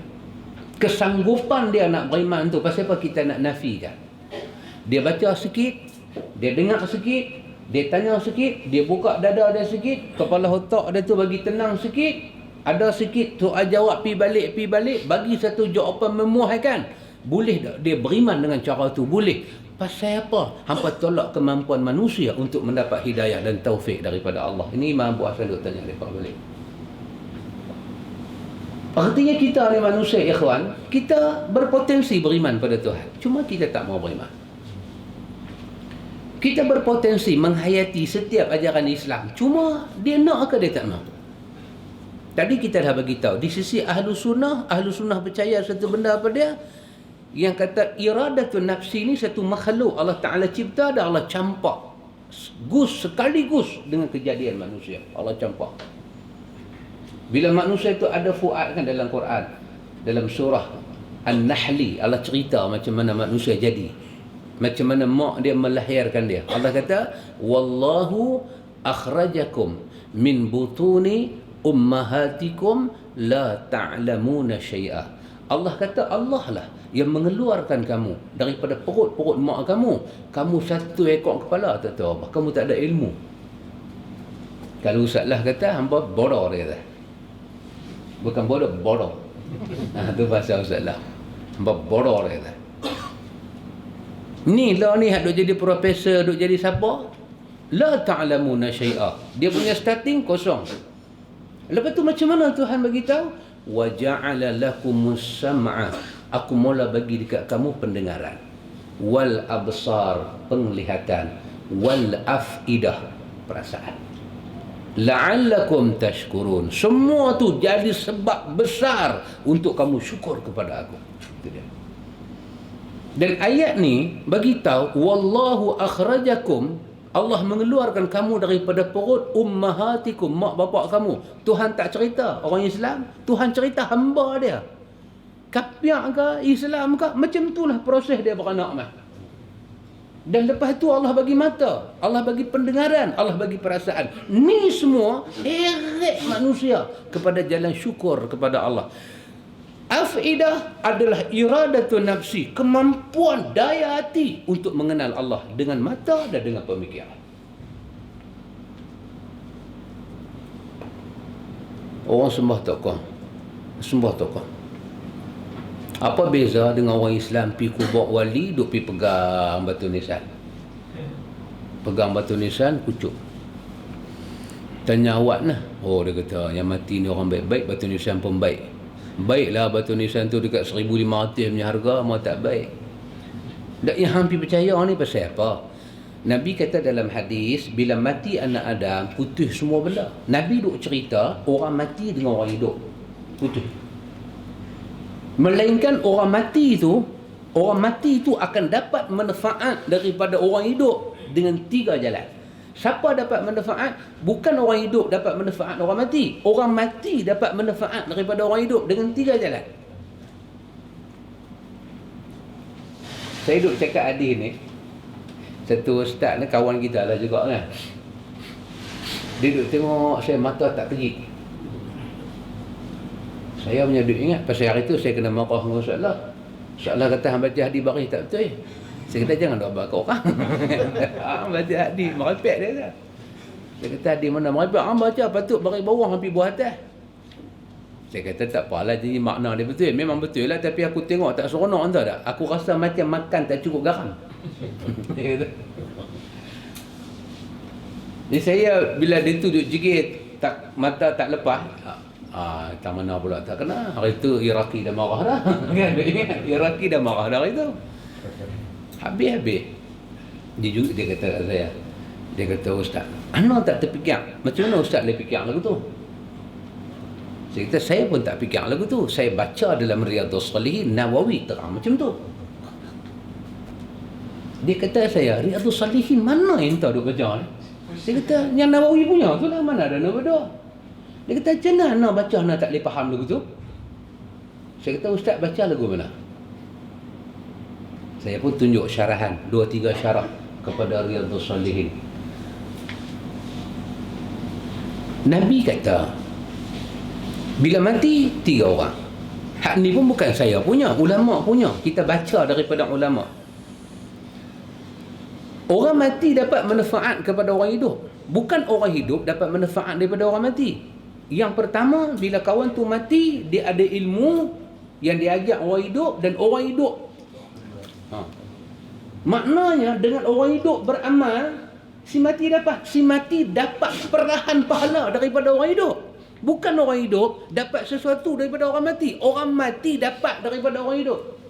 Kesanggupan dia nak beriman tu, pasal apa kita nak nafikan? Dia baca sikit, dia dengar sikit, dia tanya sikit, dia buka dada dia sikit, kepala otak dia tu bagi tenang sikit, ada sikit soal jawab pi balik, bagi satu jawapan memuaskan. Boleh tak dia beriman dengan cara tu? Boleh. Pasal apa? Hampa tolak kemampuan manusia untuk mendapat hidayah dan taufik daripada Allah. Ini Imam Abu Hasan tanya mereka balik. Artinya kita ni manusia, ikhwan, kita berpotensi beriman pada Tuhan. Cuma kita tak mau beriman. Kita berpotensi menghayati setiap ajaran Islam. Cuma dia nak ke dia tak mau? Tadi kita dah bagi tahu, di sisi ahlu sunnah percaya satu benda apa dia? Yang kata iradatun nafsi ni satu makhluk Allah Ta'ala cipta dan Allah campak. Sekaligus dengan kejadian manusia. Allah campak. Bila manusia itu ada fuad kan dalam Quran. Dalam surah An-Nahli, Allah cerita macam mana manusia jadi. Macam mana mak dia melahirkan dia. Allah kata, wallahu akhrajakum min butuni ummahatikum la ta'lamuna syai'a. Allah kata, Allah lah yang mengeluarkan kamu daripada perut-perut mak kamu. Kamu satu ekor kepala tak tahu apa. Kamu tak ada ilmu. Kalau Ustaz lah kata, hamba bodoh dia kata. Bukan bodoh. Itu bahasa Ustaz lah. Hamba bodoh dia kata. Ni lah ni duk jadi profesor, duk jadi siapa? La ta'lamuna syai'a. Dia punya starting kosong. Lepas tu macam mana Tuhan bagi tahu? Wa ja'ala lakumus sam'a. Aku mula bagi dekat kamu pendengaran. Wal absar, penglihatan. Wal af'idah, perasaan. La'allakum tashkurun. Semua tu jadi sebab besar untuk kamu syukur kepada aku. Itu dia. Dan ayat ni bagi tahu, wallahu akhrajakum, Allah mengeluarkan kamu daripada perut ummahatikum, mak bapak kamu. Tuhan tak cerita orang Islam, Tuhan cerita hamba dia. Kafir ke Islam ke, macam itulah proses dia beranak mah. Dan lepas tu Allah bagi mata, Allah bagi pendengaran, Allah bagi perasaan. Ni semua heret manusia kepada jalan syukur kepada Allah. Afidah adalah iradatun nafsi, kemampuan daya hati untuk mengenal Allah dengan mata dan dengan pemikiran. Orang sembah tokoh, sembah tokoh. Apa beza dengan orang Islam pi kubur wali, duk pi pegang batu nisan? Pegang batu nisan, kucuk. Tanya awak nah. Oh, dia kata yang mati ni orang baik-baik, batu nisan pun baik. Baiklah batu nisan tu dekat 1,500 punya harga, mau tak baik. Tak yang hampir percaya ni pasal apa? Nabi kata dalam hadis, bila mati anak Adam, putih semua benda. Nabi duk cerita orang mati dengan orang hidup putih. Melainkan orang mati itu akan dapat manfaat daripada orang hidup dengan 3 jalan. Siapa dapat manfaat? Bukan orang hidup dapat manfaat orang mati. Orang mati dapat manfaat daripada orang hidup dengan 3 jalan. Saya duduk cakap hadis ni, satu ustaz ni kawan kita lah juga kan. Dia duduk tengok saya, mata tak pergi. Saya punya duduk ingat, pasal hari tu saya kena marah dengan Ustaz lah. Ustaz lah kata hang baca hadis baris tak betul. Saya kata jangan duk abang kat orang. Hang baca hadis merepek dia kata. Saya kata hadis mana merepek? Hang baca patut baris bawah hampir buah atas. Saya kata tak apalah, jadi makna dia betul. Memang betul lah, tapi aku tengok tak seronok entah tak. Aku rasa macam makan tak cukup garam. Dia kata. Jadi saya bila dia tu duduk jigit, tak, mata tak lepas. Tak mana pula tak kena. Hari tu Iraqi dah marah dah. Kan ingat Iraqi dah marah dah hari tu. Habis-habis. Dia kata kat saya. Dia kata, Ustaz, ana tak terfikir. Macam mana Ustaz boleh fikir lagu tu? Saya kata, saya pun tak fikir lagu tu. Saya baca dalam Riyadhus Shalihin, Nawawi terang macam tu. Dia kata saya, Riyadhus Shalihin mana yang entah duk baca ni? Saya kata, yang Nawawi punya tu lah, mana ada Nawawi dah. Dia kata, macam mana nak baca, nak tak boleh faham lagu tu? Saya kata, Ustaz baca lagu mana? Saya pun tunjuk syarahan, 2-3 syarah kepada Riyadhus Shalihin. Nabi kata, bila mati 3 orang. Hak ni pun bukan saya punya, ulama punya. Kita baca daripada ulama. Orang mati dapat manfaat kepada orang hidup. Bukan orang hidup dapat manfaat daripada orang mati. Yang pertama, bila kawan tu mati, dia ada ilmu yang diajar orang hidup, dan orang hidup maknanya dengan orang hidup beramal, si mati dapat perahan pahala daripada orang hidup. Bukan orang hidup dapat sesuatu daripada orang mati. Orang mati dapat daripada orang hidup.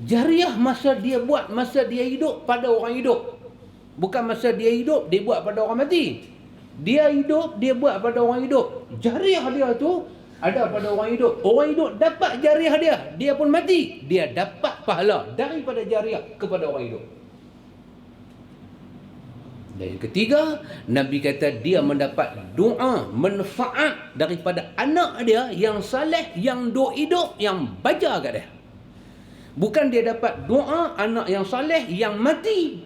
Jariah masa dia buat, masa dia hidup pada orang hidup. Bukan masa dia hidup dia buat pada orang mati. Dia hidup, dia buat pada orang hidup. Jariah dia tu ada pada orang hidup. Orang hidup dapat jariah dia. Dia pun mati, dia dapat pahala daripada jariah kepada orang hidup. Dan yang ketiga, Nabi kata dia mendapat doa, manfaat daripada anak dia yang saleh, yang duk hidup, yang baca kat dia. Bukan dia dapat doa anak yang saleh yang mati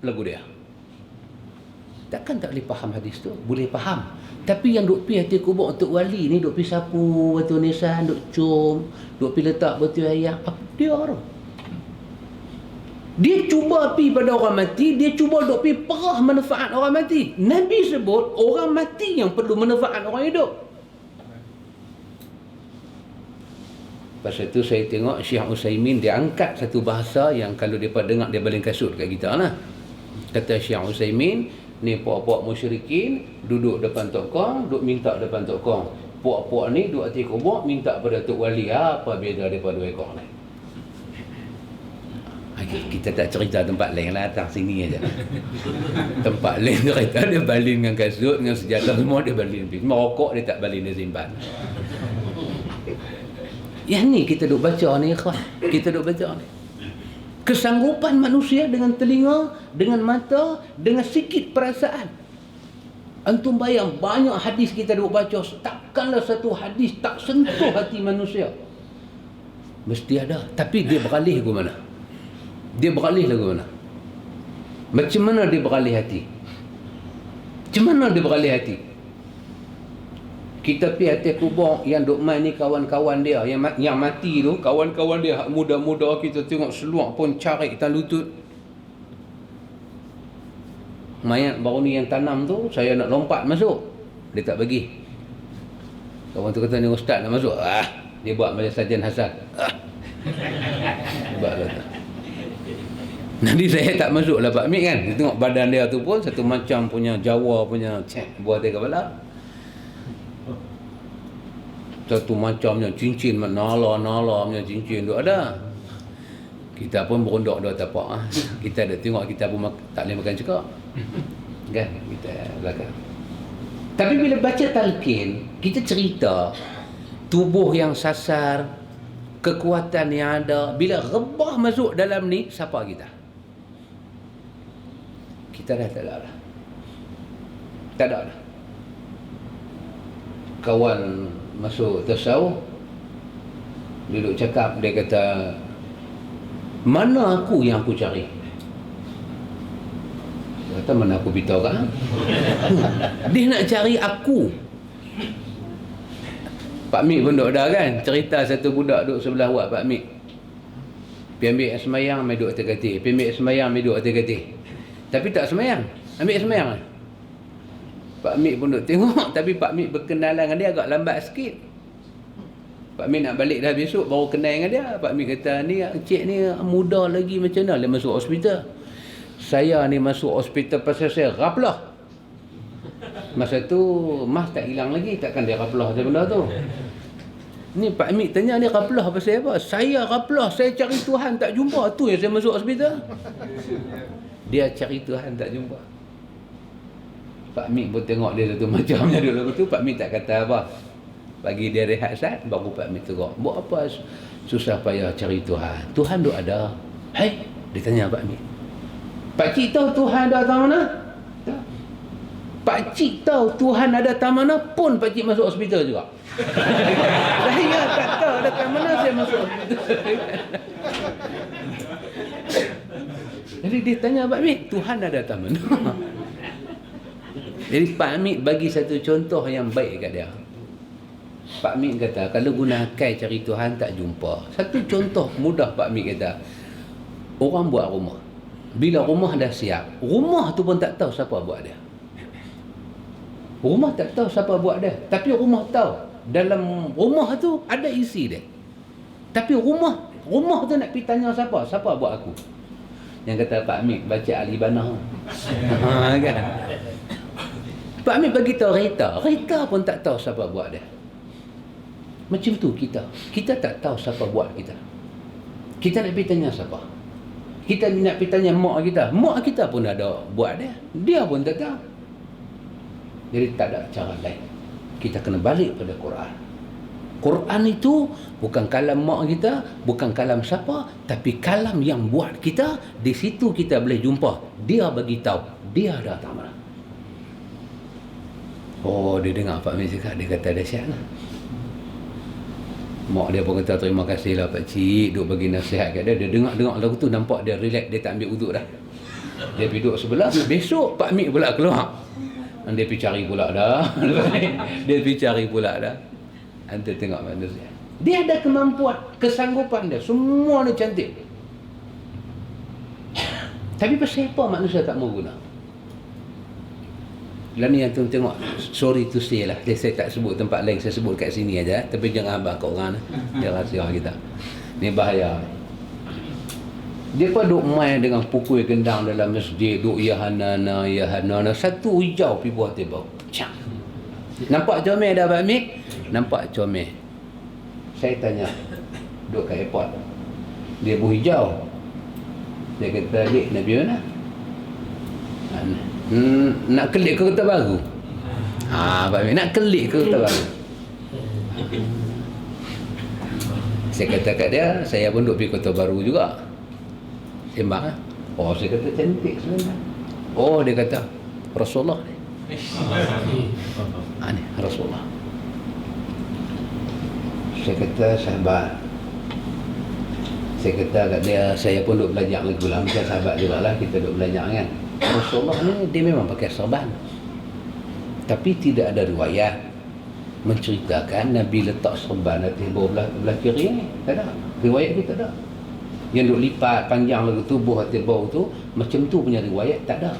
lagu dia. Takkan tak boleh faham hadis tu? Boleh faham. Tapi yang duk pi hati kubur untuk wali ni, duk pi sapu batu nisan, duk cium, duk pi letak batu ayam, apa dia orang? Dia cuba pi pada orang mati, dia cuba duk pi perah manfaat orang mati. Nabi sebut orang mati yang perlu manfaat orang hidup. Pasal tu saya tengok Syekh Utsaimin dia angkat satu bahasa yang kalau depa dengar dia baling kasut kat kita lah. Kata Syekh Utsaimin, ni puak-puak musyrikin duduk depan tok kong, duk minta depan tok kong. Puak-puak ni duduk atas kubur minta pada tok wali. Apa beza daripada 2 ekor ni? Kita tak cerita tempat lain lah, datang sini aja. Tempat lain cerita dia balin dengan kasut, dengan senjata semua dia balin. Merokok dia tak balin, dia simpan. Yang ni kita duk baca ni ikhwan. Kita duk baca ni. Kesanggupan manusia dengan telinga, dengan mata, dengan sikit perasaan. Antum bayang banyak hadis kita duk baca, takkanlah satu hadis tak sentuh hati manusia. Mesti ada. Tapi dia beralih ke mana? Dia beralih lagu mana? Macam mana dia beralih hati? Macam mana dia beralih hati? Kita pergi atas kubur, yang duk main ni kawan-kawan dia, yang mati tu, kawan-kawan dia hak muda-muda, kita tengok seluar pun carik tan lutut. Mayat baru ni yang tanam tu, saya nak lompat masuk, dia tak bagi. Kawan tu kata, ni ustaz nak masuk. Dia buat macam Sarjan Hasan. Buat kata. Nanti saya tak masuk lah Pak Mik kan. Dia tengok badan dia tu pun satu macam punya Jawa punya buat dia kepala. Satu macamnya cincin, nala punya cincin tu ada. Kita pun berunduk dua tapak. Kita ada tengok, kita pun tak boleh makan cekak. Kan? Kita belakang. Tapi bila baca talqin, kita cerita tubuh yang sasar, kekuatan yang ada, bila rebah masuk dalam ni, siapa kita? Kita dah tak ada lah. Tak ada lah. Kawan masuk tasawuf, dia duduk cakap, dia kata, mana aku yang aku cari? Dia kata, mana aku beritahu kan? Dia nak cari aku. Pak Mik pun duduk dah kan, cerita satu budak duduk sebelah buat Pak Mik. Pergi ambil semayang, main duduk atas katil. Pergi ambil semayang, main duduk atas katil. Tapi tak semayang, ambil semayang lah. Pak Mik pun duduk tengok, tapi Pak Mik berkenalan dengan dia agak lambat sikit. Pak Mik nak balik dah besok, baru kenal dengan dia. Pak Mik kata, ni encik ni muda lagi macam mana dia masuk hospital? Saya ni masuk hospital pasal saya raplah. Masa tu mas tak hilang lagi, takkan dia raplah macam benda tu. Ni Pak Mik tanya, ni raplah pasal apa? Saya raplah, saya cari Tuhan tak jumpa, tu yang saya masuk hospital. Dia cari Tuhan tak jumpa. Pak Mik pun tengok dia satu macamnya dulu tu. Pak Mik tak kata apa, bagi dia rehat sat, baru Pak Mik teruk. Buat apa susah payah cari Tuhan? Tuhan tu ada. Hai, dia tanya Pak Mik, Pak Cik tahu Tuhan ada tak mana? Tak. Pak Cik tahu Tuhan ada tak mana pun Pak Cik masuk hospital juga. Saya tak tahu ada tak mana, saya masuk hospital. Jadi dia tanya Pak Mik, Tuhan ada tak mana? Jadi Pak Mik bagi satu contoh yang baik kat dia. Pak Mik kata, kalau guna akal cari Tuhan tak jumpa. Satu contoh mudah Pak Mik kata, orang buat rumah. Bila rumah dah siap, rumah tu pun tak tahu siapa buat dia. Rumah tak tahu siapa buat dia. Tapi rumah tahu, dalam rumah tu ada isi dia. Tapi rumah tu nak pergi tanya siapa buat aku. Yang kata Pak Mik, baca Al-Ibanah. Kan? Pak Mik bagi tahu Rita pun tak tahu siapa buat dia. Macam tu kita tak tahu siapa buat kita. Kita nak pergi tanya siapa? Kita nak pergi tanya mak kita pun ada buat dia pun tak tahu. Jadi tak ada cara lain. Kita kena balik pada Quran. Quran itu bukan kalam mak kita, bukan kalam siapa, tapi kalam yang buat kita. Di situ kita boleh jumpa. Dia bagi tahu, dia dah tak mana. Oh, dia dengar Pak Mik cakap, dia kata dahsyat lah. Mak dia pun kata, terima kasih lah Pak Cik, duk bagi nasihat kat dia. Dia dengar lagu tu, nampak dia relax, dia tak ambil uduk dah. Dia pergi duduk sebelah, besok Pak Mik pula keluar. Dia pergi cari pula dah. Anda tengok manusia. Dia ada kemampuan, kesanggupan dia. Semua ni cantik. Tapi pasal apa manusia tak mau guna? Lah ni yang tuan tengok, sorry to say lah. Saya tak sebut tempat lain, saya sebut kat sini aja. Tapi jangan abang kat orang. Dia rahsia kita. Ni bahaya. Dia pun duk main dengan pukul gendang dalam masjid, duk yahanana. Satu hijau pergi buah tebal. Cak. Nampak comel dah Pak Mik? Nampak comel. Saya tanya, duduk kat airport. Dia buah hijau. Dia kata, Dik, nak pergi mana? Nak kelik ke Kota Baru? Pak Mik, nak kelik ke Kota Baru? Saya kata kat dia, saya pun duduk pergi Kota Baru juga. Sembang lah. Oh, saya kata cantik sebenarnya. Oh, dia kata Rasulullah ni. Ni Rasulullah. Saya kata sahabat. Saya kata kat dia, saya pun duk belajar lagu lah. Macam sahabat juga lah, kita duk belajar kan. Rasulullah ni dia memang pakai serban. Tapi tidak ada riwayat menceritakan Nabi letak serban atas belah kiri ni. Tak ada. Riwayat dia tak ada. Yang duk lipat panjang lagu tubuh atas bawah tu, macam tu punya riwayat tak ada.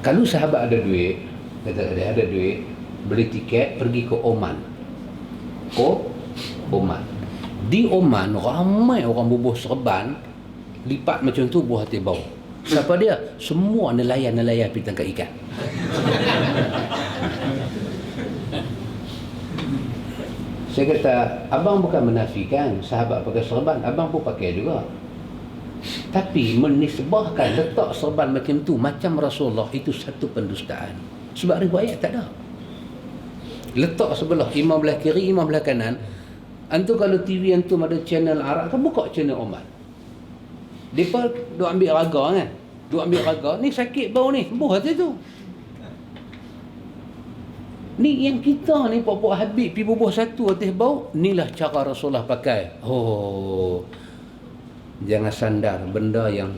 Kalau sahabat ada duit, kata dia ada duit, beli tiket pergi ke Oman. Oman. Di Oman ramai orang bubuh serban lipat macam tu buah hati bau. Siapa dia? Semua nelayan-nelayan pergi tangkap ikan. Saya kata, abang bukan menafikan sahabat pakai serban, abang pun pakai juga. Tapi menisbahkan letak serban macam tu macam Rasulullah, itu satu pendustaan. Sebab riwayat tak ada. Letak sebelah, imam belah kiri, imam belah kanan. Antu kalau TV antum ada channel Arab kan, buka channel Oman. Depa duk ambil raga kan. Duk ambil raga, ni sakit bau ni, buah hati tu. Ni yang kita ni puak-puak Habib pergi bubuh satu atas bau, inilah cara Rasulullah pakai. Oh. Jangan sandar benda yang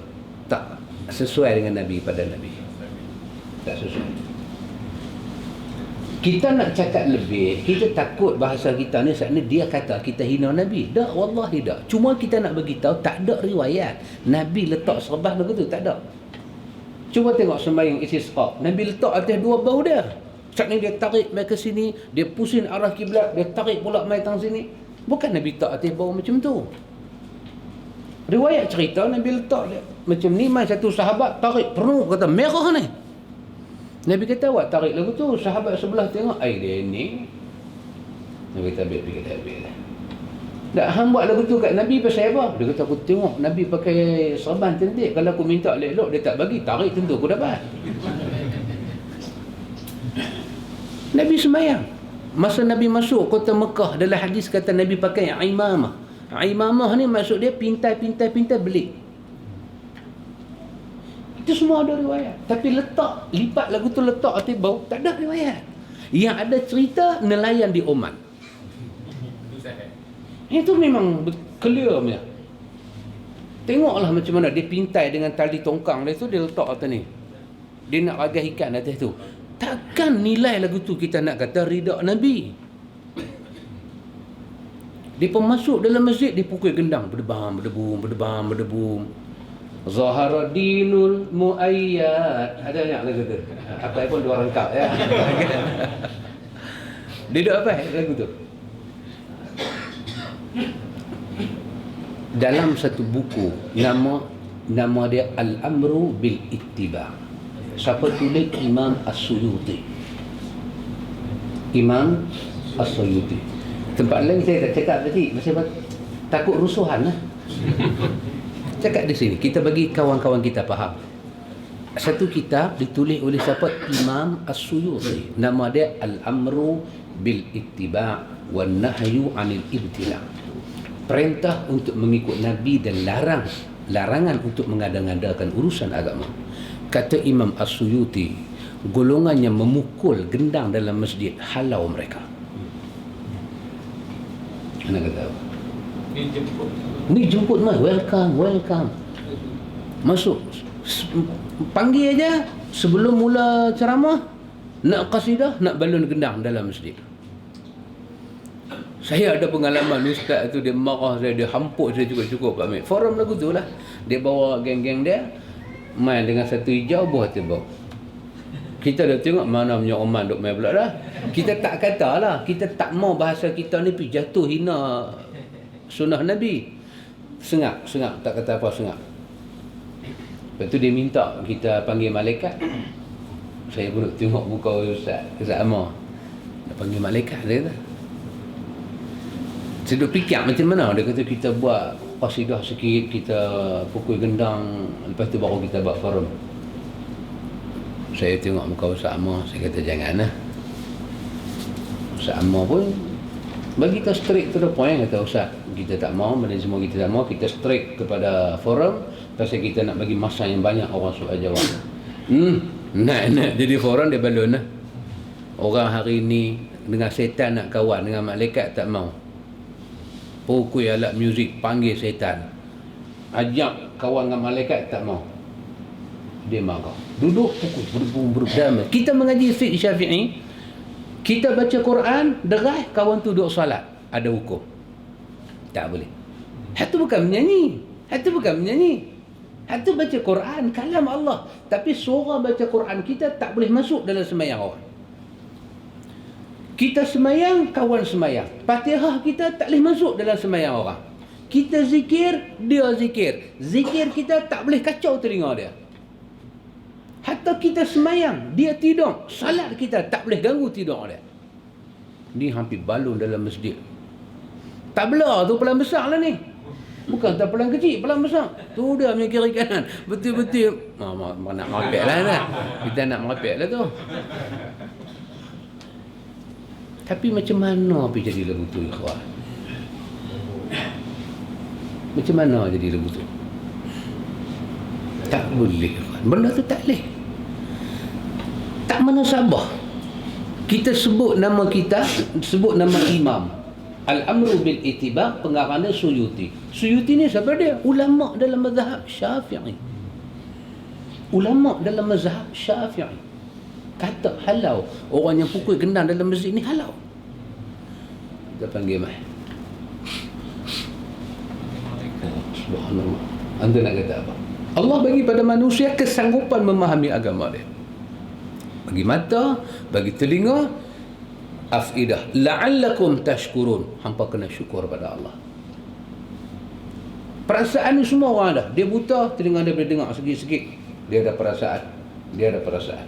tak sesuai dengan Nabi pada Nabi. Tak sesuai. Kita nak cakap lebih, kita takut bahasa kita ni saat ni dia kata kita hina Nabi. Tak, wallahi tak. Cuma kita nak bagi tahu tak ada riwayat Nabi letak serban begitu, tak ada. Cuba tengok sembahyang istisqa. Nabi letak atas dua bau dia. Saat ni dia tarik mai ke sini, dia pusing arah kiblat, dia tarik pula mai tang sini. Bukan Nabi letak atas bau macam tu. Riwayat cerita Nabi letak dia macam ni, mai satu sahabat tarik penuh, kata merah ni. Nabi kata, awak tarik lagu tu, sahabat sebelah tengok, ai dia ni. Nabi kata, ambil lah. Tak, hang buat lagu tu kat Nabi pasal apa? Dia kata, aku tengok Nabi pakai serban cantik, kalau aku minta elok-elok dia tak bagi, tarik tentu aku dapat. Nabi sembahyang. Masa Nabi masuk kota Mekah, dalam hadis kata Nabi pakai imamah. Imamah ni maksud dia pintai belik. Itu semua ada riwayat. Tapi letak, lipat lagu tu letak atas bau, tak ada riwayat. Yang ada cerita nelayan di Oman. Itu memang clear punya. Tengoklah macam mana dia pintai dengan tali tongkang dia tu, dia letak atas ni. Dia nak agak ikan atas tu. Takkan nilai lagu tu kita nak kata rida Nabi. Dia pun masuk dalam masjid, dia pukul gendang, berdebam. Zahara dinul muayyad. Ada banyak lagu tu. Apa pun dua rangkap ya. Dia dah apa lagu tu? Dalam satu buku, nama dia Al-Amru bil Ittiba'. Siapa tulis? Imam As-Suyuti. Imam As-Suyuti. Tempat lain saya tak cakap tadi, masih takut rusuhan lah. Cakap di sini, kita bagi kawan-kawan kita faham. Satu kitab ditulis oleh siapa? Imam As-Suyuti. Nama dia Al-Amru bil Ittiba' wan Nahyu 'anil Ibtila'. Perintah untuk mengikut Nabi dan larangan untuk mengada-ngadakan urusan agama. Kata Imam As-Suyuti, golongan yang memukul gendang dalam masjid, halau mereka. Mana kata apa? Ni jemput mah, welcome. Masuk. Panggil aja sebelum mula ceramah, nak qasidah, nak balun gendang dalam masjid. Saya ada pengalaman, ustaz tu dia marah saya, dia hampuk saya cukup-cukup ambil. Forum lagu tu lah. Dia bawa geng-geng dia main dengan satu hijau buah tebak. Kita dah tengok mana punya Oman duk main pula dah. Kita tak kata lah, kita tak mau bahasa kita ni pergi jatuh hina sunnah Nabi. Sengak, tak kata apa sengak. Lepas tu dia minta kita panggil malaikat. Saya pun tengok muka Ustaz Amar. Dia panggil malaikat dia kata. Saya duk fikir macam mana. Dia kata kita buat qasidah sikit, kita pukul gendang, lepas tu baru kita buat forum. Saya tengok muka Ustaz Amar, saya kata janganlah. Ustaz Amar pun bagi kita straight to the point, kata Ustaz, kita tak mau, benda semua kita tak mau, kita straight kepada forum, pasal kita nak bagi masa yang banyak orang soal jawab. Nak jadi forum dia balon lah. Orang hari ni dengan setan nak kawan, dengan malaikat tak mau. Pukul alat muzik, panggil setan. Ajak kawan dengan malaikat, tak mau. Dia marah. Duduk pukul, berdebum. Kita mengaji fiqh Syafi'i, Kita baca Quran, derah kawan tu duduk solat, ada hukum. Tak boleh. Itu bukan menyanyi. Itu bukan menyanyi. Itu baca Quran, kalam Allah. Tapi suara baca Quran kita tak boleh masuk dalam sembahyang orang. Kita sembahyang, kawan sembahyang. Fatihah kita tak boleh masuk dalam sembahyang orang. Kita zikir, dia zikir. Zikir kita tak boleh kacau telinga dia. Hatta kita sembahyang, dia tidur. Salat kita tak boleh ganggu tidur dia. Ni hampir balun dalam masjid. Tabla tu pelan besar lah ni. Bukan tak pelan kecil, pelan besar. Tu dia punya kiri kanan. Betul-betul. Nak merapek lah. Kita nak merapek lah tu. Tapi macam mana pergi jadi lagu tu, ikhwan? Macam mana jadi lagu tu? Tak boleh, ikhwan. Benda tu tak boleh. Tak mana sabah. Kita sebut nama kita, sebut nama imam. Al-Amru bil Ittiba', pengarangnya Suyuti. Suyuti ni siapa dia? Ulama dalam mazhab Syafi'i. Ulama dalam mazhab Syafi'i. Kata halau. Orang yang pukul gendang dalam masjid ni halau. Kita panggil mai. Subhanallah. Anda nak kata apa? Allah bagi pada manusia kesanggupan memahami agama dia. Bagi mata, bagi telinga, afidah. La'allakum tashkurun. Hampa kena syukur pada Allah. Perasaan ni semua orang ada. Dia buta, telinga dia boleh dengar sikit-sikit. Dia ada perasaan. Dia ada perasaan.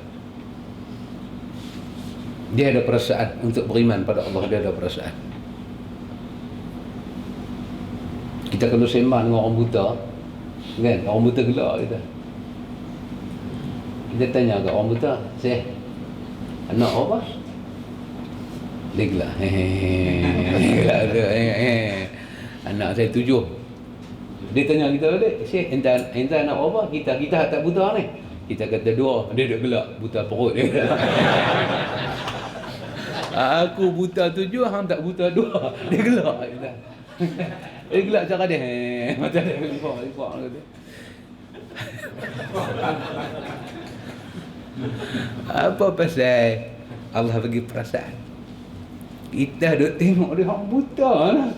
Dia ada perasaan untuk beriman pada Allah. Dia ada perasaan. Kita kalau sembang dengan orang buta, kan? Orang buta gelak kita. Kita tanya ke orang buta, "Syekh, anak apa?" Dia gelak. Gelak tu. Anak saya 7. Dia tanya kita balik, "Syekh, enta anak apa?" Kita tak buta ni. Kita kata 2. Dia duk gelak, buta perut dia. Aku buta 7, hang tak buta 2. Dia gelak kita. Dia gelak cara dia. Macam dia lipat kata. Apa pasal Allah bagi perasaan? Kita duk tengok dia hang buta lah.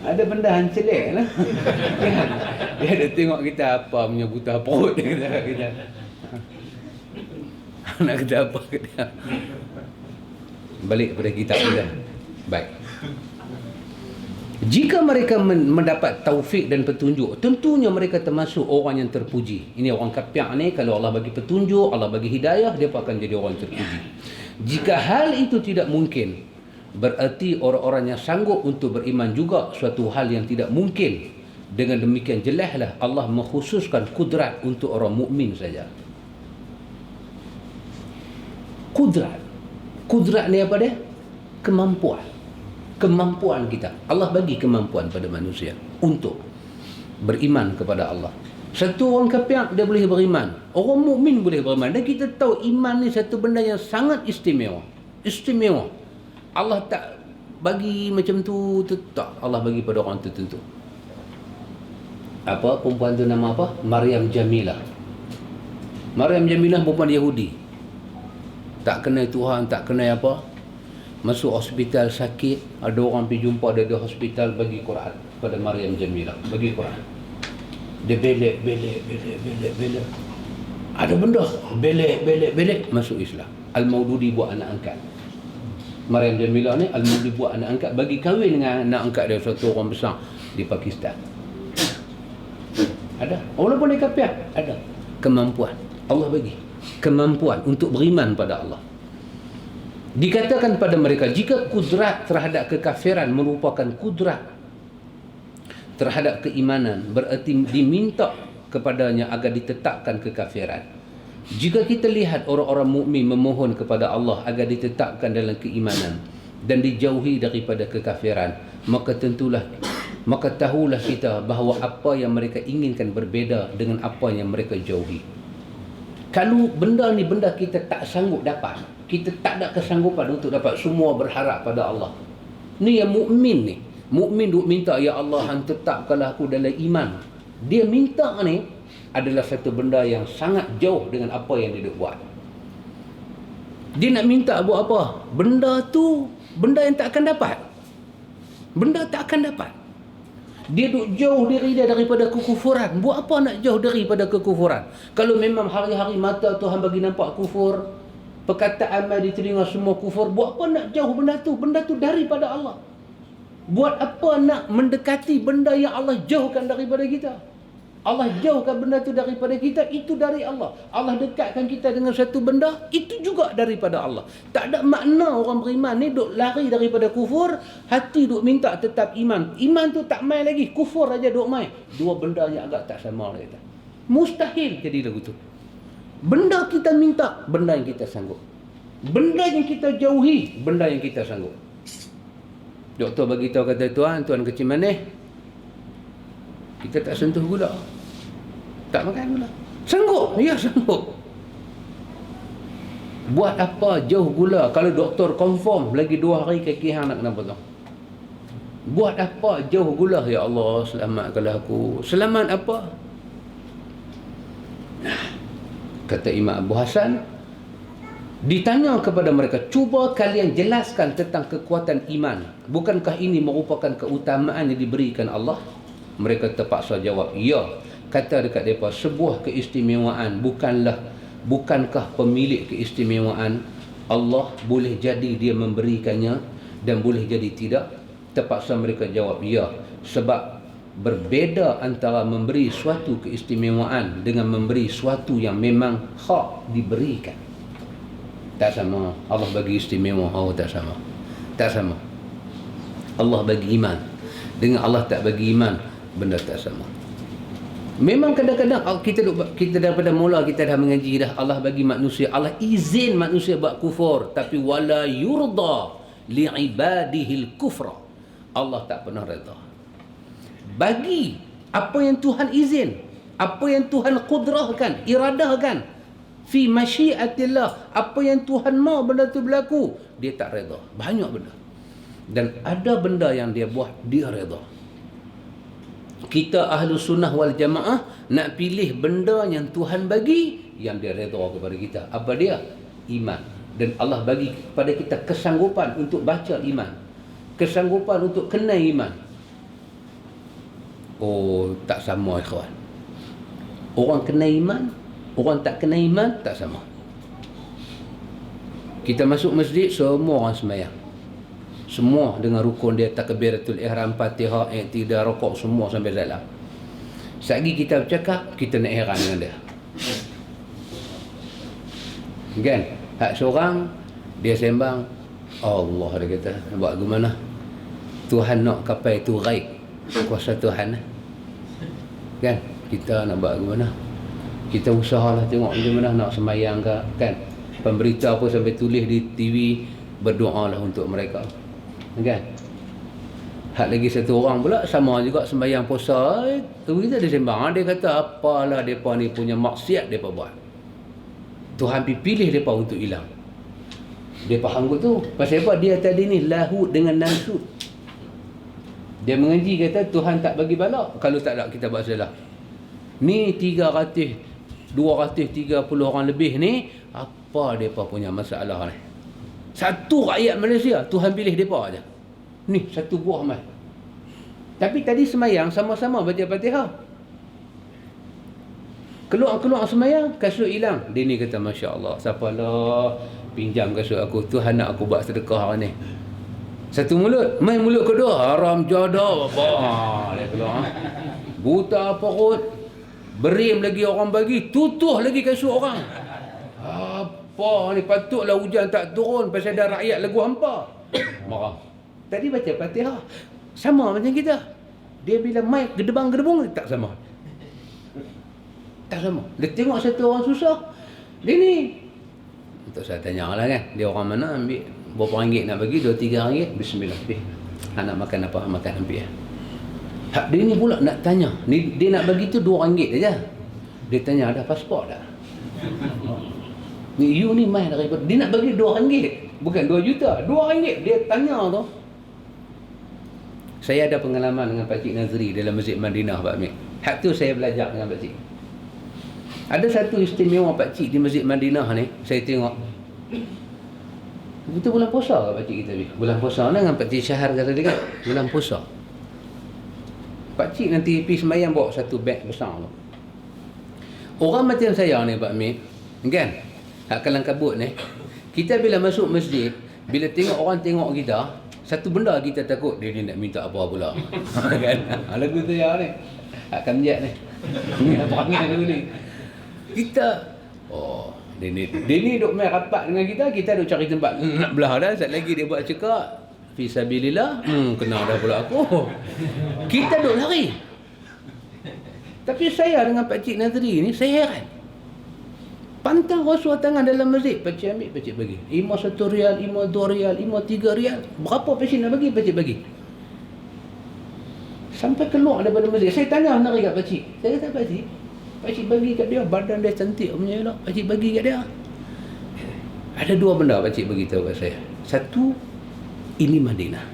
Ada benda hang celek lah. Dia duk tengok kita apa punya buta perut dia kata kita. Nak kata apa kita? Balik pada kitab kita. Baik. Jika mereka mendapat taufik dan petunjuk, tentunya mereka termasuk orang yang terpuji. Ini orang kafir ni, kalau Allah bagi petunjuk, Allah bagi hidayah, dia pun akan jadi orang yang terpuji. Jika hal itu tidak mungkin, berarti orang-orang yang sanggup untuk beriman juga suatu hal yang tidak mungkin. Dengan demikian jelaslah Allah mengkhususkan kudrat untuk orang mukmin saja. Kudrat. Kudrat ni apa dia? Kemampuan. Kemampuan kita. Allah bagi kemampuan pada manusia untuk beriman kepada Allah. Satu orang kafir dia boleh beriman. Orang mukmin boleh beriman. Dan kita tahu iman ni satu benda yang sangat istimewa. Istimewa. Allah tak bagi macam tu tak. Allah bagi pada orang tertentu. Apa perempuan tu nama apa? Maryam Jamilah. Maryam Jamilah perempuan Yahudi. Tak kenal Tuhan, tak kenal apa. Masuk hospital sakit, ada orang pergi jumpa dia di hospital, bagi Quran pada Maryam Jamilah, bagi Quran. Dia belek. Ada benda belek masuk Islam. Al-Maududi buat anak angkat. Maryam Jamilah ni Al-Maududi buat anak angkat, bagi kahwin dengan anak angkat dia, satu orang besar di Pakistan. Ada. Walaupun dia kafir, ada kemampuan. Allah bagi kemampuan untuk beriman pada Allah. Dikatakan pada mereka, jika kudrat terhadap kekafiran merupakan kudrat terhadap keimanan, berarti diminta kepadanya agar ditetapkan kekafiran. Jika kita lihat orang-orang mukmin memohon kepada Allah agar ditetapkan dalam keimanan dan dijauhi daripada kekafiran, maka tahulah kita bahawa apa yang mereka inginkan berbeza dengan apa yang mereka jauhi. Kalau benda ni benda kita tak sanggup dapat, kita tak ada kesanggupan untuk dapat, semua berharap pada Allah. Ni yang mukmin ni. Mukmin duk minta, ya Allah, hang tetapkanlah aku dalam iman. Dia minta ni adalah satu benda yang sangat jauh dengan apa yang dia duk buat. Dia nak minta buat apa? Benda tu, benda yang tak akan dapat. Benda tak akan dapat. Dia duk jauh diri dia daripada kekufuran. Buat apa nak jauh daripada kekufuran? Kalau memang hari-hari mata Tuhan bagi nampak kufur, perkataan mai di telinga semua kufur, buat apa nak jauh benda tu? Benda tu daripada Allah. Buat apa nak mendekati benda yang Allah jauhkan daripada kita? Allah jauhkan benda tu daripada kita, itu dari Allah. Allah dekatkan kita dengan satu benda, itu juga daripada Allah. Tak ada makna orang beriman ni duk lari daripada kufur, hati duk minta tetap iman. Iman tu tak main lagi, kufur aja duk main. Dua benda yang agak tak sama kita. Mustahil jadi lagu tu. Benda kita minta, benda yang kita sanggup. Benda yang kita jauhi, benda yang kita sanggup. Doktor bagi tahu kata tuan kecil manis, kita tak sentuh gula, tak makan gula. Sanggup? Ya, sanggup. Buat apa jauh gula kalau doktor confirm lagi 2 hari kaki hang nak kena potong? Buat apa jauh gula? Ya Allah, selamatkanlah aku. Selamat apa? Kata Imam Abu Hasan, ditanya kepada mereka, cuba kalian jelaskan tentang kekuatan iman. Bukankah ini merupakan keutamaan yang diberikan Allah? Mereka terpaksa jawab, ya. Kata dekat mereka, sebuah keistimewaan, bukankah pemilik keistimewaan Allah boleh jadi dia memberikannya dan boleh jadi tidak? Terpaksa mereka jawab, ya. Sebab berbeza antara memberi suatu keistimewaan dengan memberi suatu yang memang hak diberikan. Tak sama. Allah bagi istimewa, tak sama. Tak sama. Allah bagi iman dengan Allah tak bagi iman, benda tak sama. Memang kadang-kadang kita daripada mula kita dah mengaji dah, Allah bagi manusia, Allah izin manusia buat kufur, tapi wala yurda li'ibadihil kufra. Allah tak pernah redha bagi apa yang Tuhan izin, apa yang Tuhan qudrahkan, iradahkan, fi masyiatillah, apa yang Tuhan mahu benda tu berlaku, dia tak redha. Banyak benda. Dan ada benda yang dia buat, dia redha. Kita ahlu sunnah wal jamaah nak pilih benda yang Tuhan bagi, yang dia redha kepada kita. Apa dia? Iman. Dan Allah bagi kepada kita kesanggupan untuk baca iman, kesanggupan untuk kenal iman. Oh, tak sama ikhwan. Orang kena iman, orang tak kena iman, tak sama. Kita masuk masjid, semua orang sembahyang. Semua dengan rukun dia, takbiratul ihram, Fatihah, i'tidal, rukuk, semua sampai salam. Sagi kita bercakap, kita nak heran dengan dia. Kan? Hak seorang dia sembang, Allah dia kata, nak buat gimana? Tuhan nak kapai tu ghaib, kuasa Tuhan. Kan? Kita nak buat gimana? Kita usahalah tengok macam mana nak sembahyang ke, kan? Pemberita apa sampai tulis di TV, berdoalah untuk mereka. Kan? Hak lagi satu orang pula sama juga sembahyang puasa, tu kita dia sembang, dia kata apalah depa ni punya maksiat depa buat. Tuhan pilih depa untuk hilang. Dia faham tu. Pasal apa? Dia tadi ni lahut dengan nasut. Dia mengaji kata Tuhan tak bagi bala kalau tak ada kita buat salah. Ni 230 orang lebih ni, apa depa punya masalah ni? Satu rakyat Malaysia Tuhan pilih depa aja. Ni satu buah mai. Tapi tadi semayang sama-sama baca Fatihah. Keluar semayang, kasut hilang. Dia ni kata, Masya Allah, siapalah pinjam kasut aku, Tuhan nak aku buat sedekah ni. Satu mulut, main mulut kedua, haram jadah. Dia keluar. Buta perut, berim lagi orang bagi, tutuh lagi kasut orang. Apa ni, patutlah hujan tak turun pasal ada rakyat lagu hampa. Marah. Tadi baca Fatihah, sama macam kita. Dia bila main gedebang-gedebung, tak sama. Tak sama. Dia tengok satu orang susah, dia ni. Untuk saya tanya lah kan, dia orang mana, ambil berapa ringgit nak bagi, 2-3 ringgit, bismillah. Nak makan apa, makan ambil. Hak dia ni pula nak tanya, ni dia nak bagi tu 2 ringgit saja. Dia tanya, ada pasport tak? Ni you ni main daripada, dia nak bagi 2 ringgit, bukan 2 juta, 2 ringgit. Dia tanya tu. Saya ada pengalaman dengan Pakcik Nazri dalam Masjid Madinah, Pak Amir. Hak tu saya belajar dengan Pakcik. Ada satu istimewa Pakcik di Masjid Madinah ni, saya tengok. Betul bulan puasa ke pakcik kita ni? Bulan puasa dengan pakcik Syahar kata dia kan, bulan puasa. Pakcik nanti pergi sembahyang bawa satu beg besar tu. Orang macam saya ni Pak Amir, kan? Hak Kalang Kabut ni, kita bila masuk masjid, bila tengok orang tengok kita, satu benda kita takut, dia nak minta apa pula. Kan? Lagu saya ni. Hak Kamjat ni. Apa dulu ni. Kita dia ni duk main rapat dengan kita duk cari tempat nak belah dah. Sat lagi dia buat cakap fisabilillah, kena dah pula aku. Kita duk lari. Tapi saya dengan Pakcik Nazri ni, saya heran. Pantang rasuah tangan dalam masjid, Pakcik ambil, Pakcik bagi. Imam 1 rial, Imam 2 rial, Imam 3 rial. Berapa Pakcik nak bagi, Pakcik bagi. Sampai keluar daripada masjid. Saya tanya nak kat Pakcik. Saya kata, Pakcik bagi kat dia, badan dia cantik punya elok. Pakcik bagi kat dia. Ada 2 benda Pakcik beritahu kat saya. Satu, ini Madinah.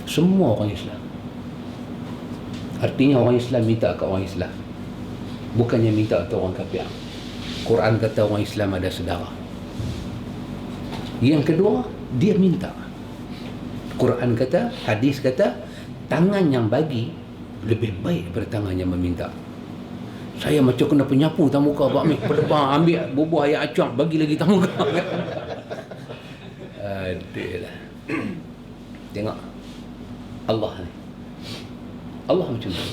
Semua orang Islam. Artinya orang Islam minta ke orang Islam. Bukannya minta ke orang kafir. Quran kata orang Islam ada saudara. Yang kedua, dia minta. Quran kata, hadis kata, tangan yang bagi lebih baik daripada tangan yang meminta. Saya macam kena penyapu tak muka Pak Amir. Pedebang ambil bubuh ayam acuang, bagi lagi tak muka. Aduh. Tengok Allah ni. Allah macam tu.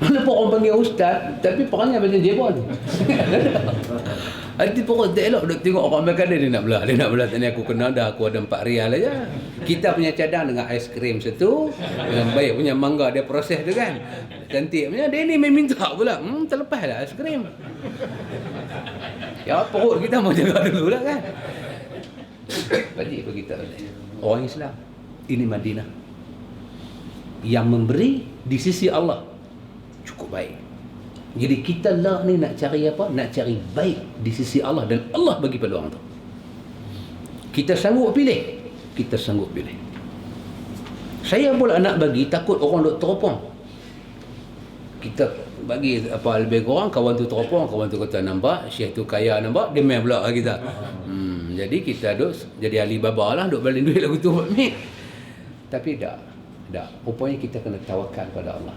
Kenapa orang panggil ustaz, tapi perangai macam jebon. Hati pokok tak elok duk tengok orang makan dia nak belah. Dia nak belah tadi aku kena dah, aku ada 4 rial aja. Kita punya cadang dengan aiskrim satu, dengan baik punya mangga dia proses tu kan. Cantik punya, dia ni main minta pula. Terlepas lah aiskrim. Ya perut kita mau jaga dulu lah kan. Pakcik beritahu dia, orang Islam ini Madinah. Yang memberi di sisi Allah cukup baik. Jadi kita lah ni nak cari apa? Nak cari baik di sisi Allah, dan Allah bagi peluang tu. Kita sanggup pilih. Kita sanggup pilih. Saya pula nak bagi, takut orang duk teropong. Kita bagi apa lebih kurang, kawan tu teropong, kawan tu kata nampak, Syekh tu kaya nampak, dia main pula kita. Jadi kita duk jadi Alibaba lah, duk balik duit lagu tu buat ni. Tapi dah. Rupanya kita kena tawakal pada Allah.